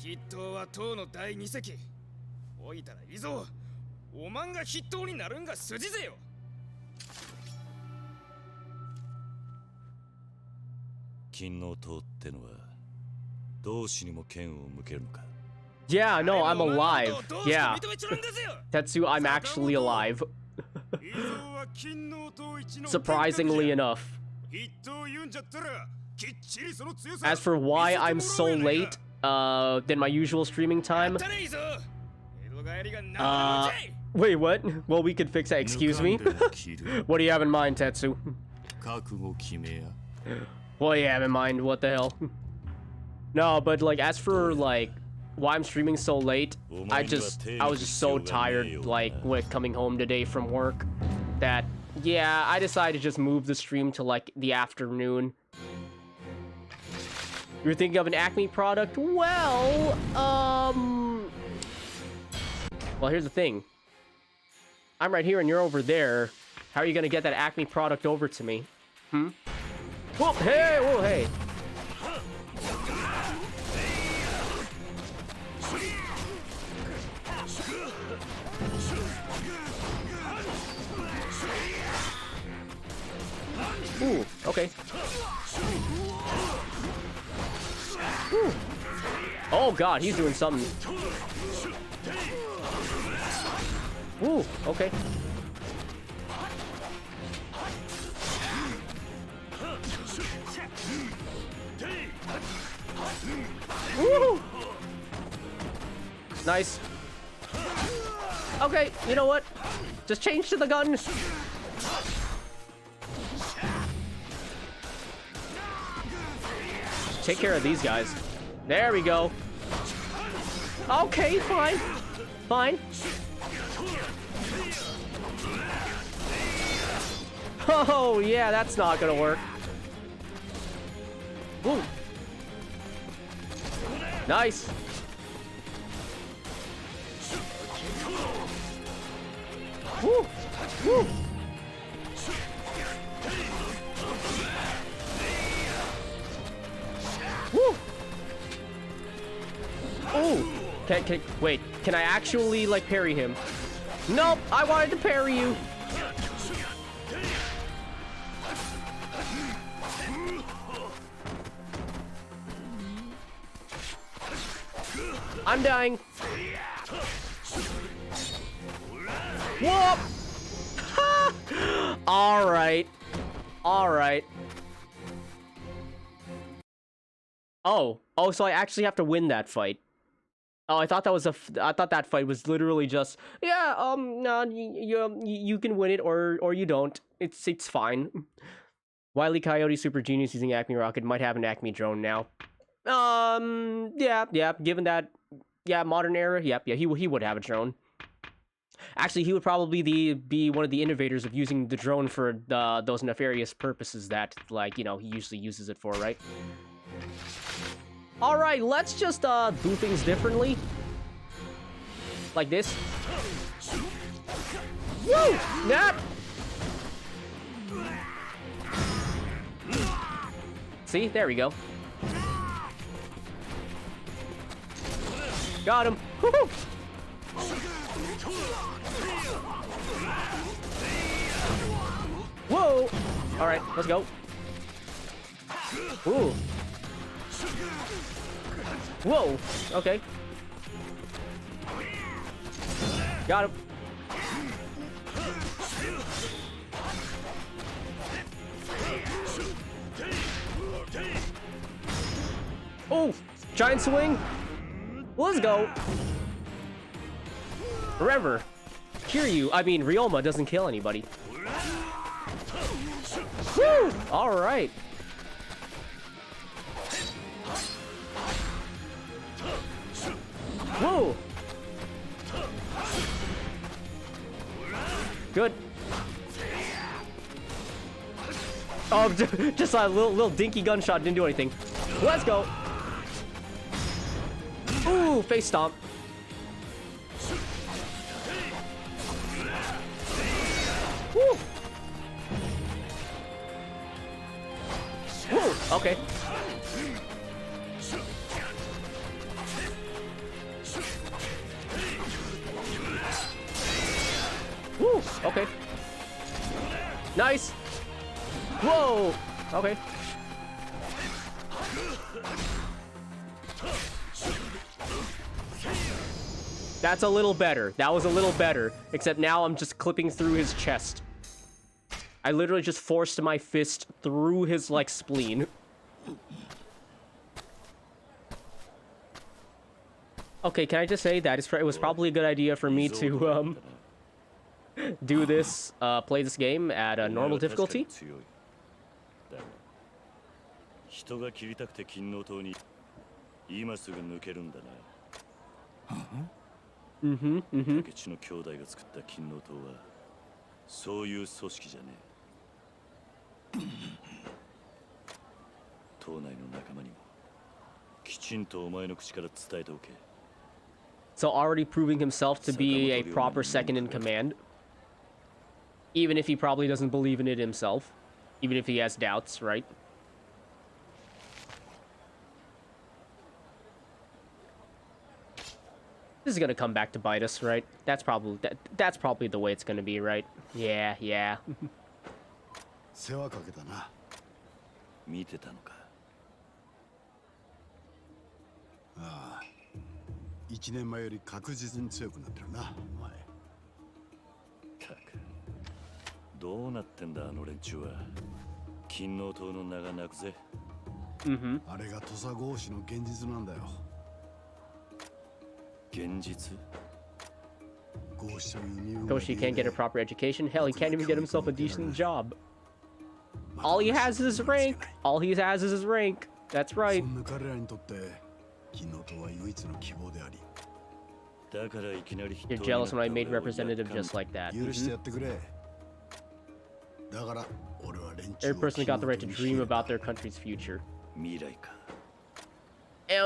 筆頭は塔の第二席。おいたらいいぞ。おまんが筆頭になるんが筋ぜよ。金の塔ってのは同志にも剣を向けるのか。 Yeah, no, I'm alive. Yeah. Tetsu, I'm actually alive. Surprisingly enough. As for why I'm so late than my usual streaming time, wait, what? Well, we could fix that. Excuse me? What do you have in mind, Tetsu? What do you have in mind? What the hell? No, but like, as for like why I'm streaming so late, I was just so tired, like, with coming home today from work, that, yeah, I decided to just move the stream to, like, the afternoon. You're thinking of an Acme product? Well, well, here's the thing. I'm right here and you're over there. How are you gonna get that Acme product over to me? Hmm? Whoa, hey, whoa, hey. Ooh, okay. Whew. Oh god, he's doing something. Ooh, okay. Woo! Nice. Okay, you know what? Just change to the gun. Take care of these guys. There we go. Okay, fine. Fine. Oh, yeah, that's not gonna work. Ooh. Nice. Woo. Woo. Woo. Oh. Wait, can I actually, like, parry him? Nope, I wanted to parry you. I'm dying. Whoop! Alright. Alright. Oh, so I actually have to win that fight. Oh, I thought that was I thought that fight was literally just, yeah, no, you can win it or you don't. It's fine. Wily Coyote Super Genius using Acme Rocket might have an Acme drone now. Yeah, given that, yeah, modern era, yeah, he would have a drone. Actually, he would probably be one of the innovators of using the drone for those nefarious purposes that, like, you know, he usually uses it for, right? Alright, let's just do things differently. Like this. Woo! Nah! See? There we go. Got him. Woohoo! Whoa! Alright, let's go. Ooh. Whoa! Okay. Got him. Oh! Giant swing! Let's go! Remember, Ryoma doesn't kill anybody. Woo! Alright. Whoa! Good. Oh, just a little dinky gunshot, didn't do anything. Let's go. Ooh, face stomp. Woo! Woo! Okay. Woo! Okay. Nice! Whoa! Okay. That's a little better. That was a little better. Except now I'm just clipping through his chest. I literally just forced my fist through his, like, spleen. Okay, can I just say that it was probably a good idea for me to, do this, play this game at a normal difficulty. Mm-hmm. そういう組織じゃねえ。党内の仲間にもきちんとお前の口から伝えておけ。 So already proving himself to be a proper second in command. Even if he probably doesn't believe in it himself. Even if he has doubts, right? This is gonna come back to bite us, right? That's probably the way it's gonna be, right? Yeah. 世話かけたな。見てたのか。ああ、1年前より確実に強くなってるな、お前。たくどうなってんだあの連中は。金王島の名が泣くぜ。あれが土佐合子の現実なんだよ。現実 Goshi can't get a proper education. Hell, he can't even get himself a decent job. All he has is his rank. All he has is his rank. That's right. そんな彼らにとって金王島は唯一の希望であり。だからいきなり You're jealous when I made representative just like that. 許してやってくれ。だから俺は連中 Every person got the right to dream about their country's future. 未来か。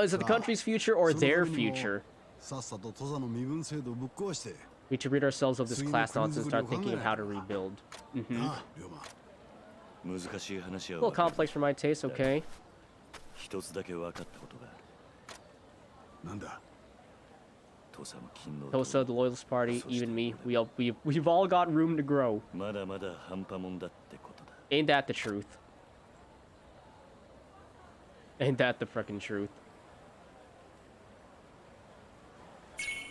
Is it the country's future or their future? さっさと土佐の身分制度をぶっ壊して。We need to rid ourselves of this class nonsense and start thinking of how to rebuild. なあ、龍馬。難しい話 A は little complex for my taste, okay. 一つだけ分かったことがある。なんだ Tosa, the loyalist party, even me, we've all got room to grow. まだまだ半端もんだってことだ。 Ain't that the truth? Ain't that the frickin' truth?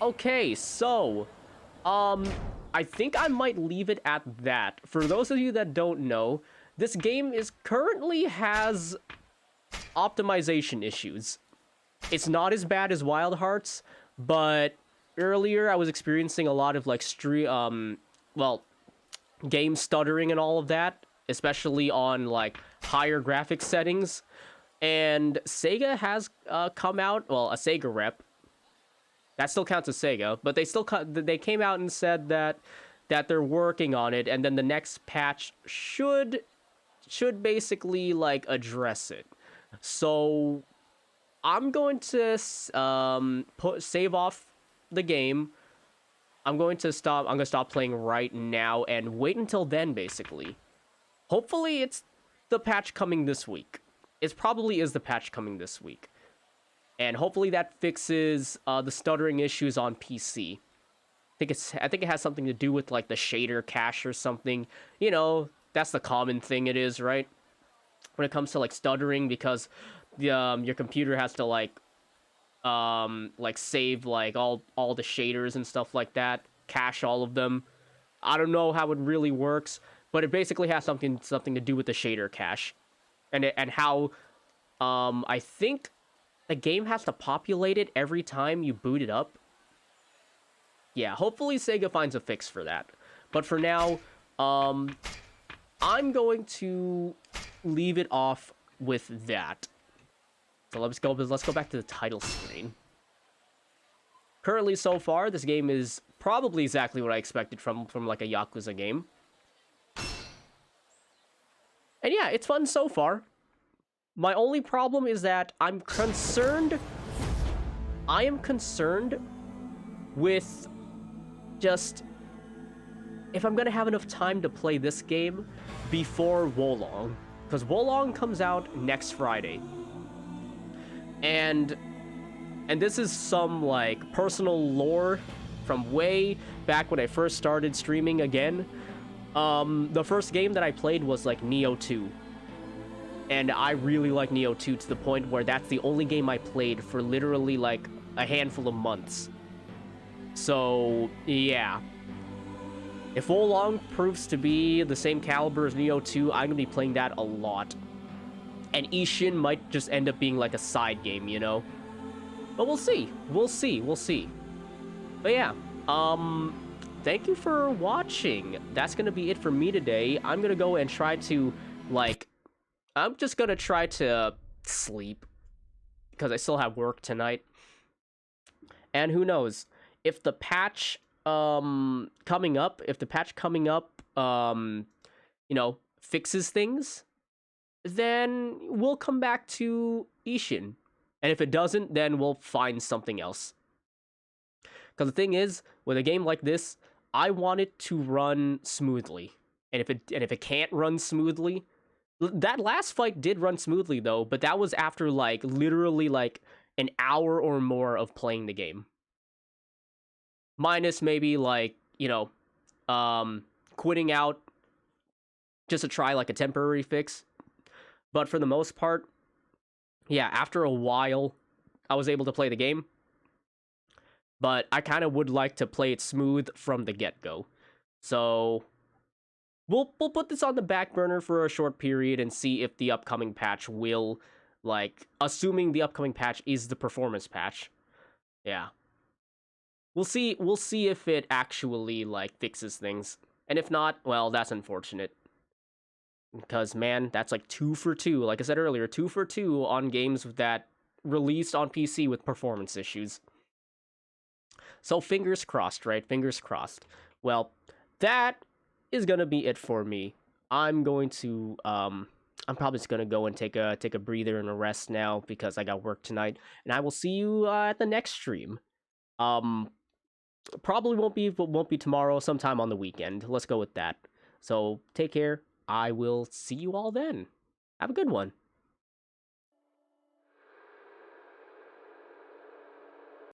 Okay, so, I think I might leave it at that. For those of you that don't know, this game currently has optimization issues. It's not as bad as Wild Hearts, but earlier I was experiencing a lot of like game stuttering and all of that, especially on like higher graphics settings. And Sega has come out, well, a Sega rep. That still counts as Sega, but they came out and said that they're working on it, and then the next patch should basically like address it. So I'm going to save off the game. I'm going to stop playing right now and wait until then, basically. Hopefully it's the patch coming this week. It probably is the patch coming this week. And hopefully that fixes the stuttering issues on PC. I think it has something to do with like the shader cache or something. You know, that's the common thing it is, right? When it comes to like stuttering, because your computer has to like save like all the shaders and stuff like that, cache all of them. I don't know how it really works, but it basically has something to do with the shader cache, and how I think the game has to populate it every time you boot it up. Yeah, hopefully Sega finds a fix for that. But for now, I'm going to leave it off with that. So let's go back to the title screen. Currently, so far, this game is probably exactly what I expected from like a Yakuza game. And yeah, it's fun so far. My only problem is that I am concerned with just if I'm gonna have enough time to play this game before Wolong, because Wolong comes out next Friday. And this is some like personal lore from way back when I first started streaming again. The first game that I played was like Nioh 2. And I really like Nioh 2 to the point where that's the only game I played for literally like a handful of months. So, yeah. If Wolong proves to be the same caliber as Nioh 2, I'm gonna be playing that a lot. And ISHIN might just end up being like a side game, you know? But we'll see. We'll see. But yeah, thank you for watching. That's gonna be it for me today. I'm gonna go and try to, like, I'm just gonna try to sleep, because I still have work tonight. And who knows, if the patch coming up, you know, fixes things, then we'll come back to ISHIN. And if it doesn't, then we'll find something else. Because the thing is, with a game like this, I want it to run smoothly. And if it can't run smoothly, that last fight did run smoothly though, but that was after like literally like an hour or more of playing the game. Minus maybe like, you know, quitting out just to try like a temporary fix. But for the most part, yeah, after a while, I was able to play the game. But I kind of would like to play it smooth from the get-go. So we'll put this on the back burner for a short period and see if the upcoming patch will, like, assuming the upcoming patch is the performance patch. Yeah. We'll see if it actually, like, fixes things. And if not, well, that's unfortunate. Because, man, that's like 2 for 2. Like I said earlier, 2 for 2 on games that released on PC with performance issues. So fingers crossed, right? Fingers crossed. Well, that is gonna be it for me. I'm going to I'm probably just gonna go and take a breather and a rest now because I got work tonight, and I will see you at the next stream. Probably won't be tomorrow. Sometime on the weekend. Let's go with that. So take care. I will see you all then. Have a good one.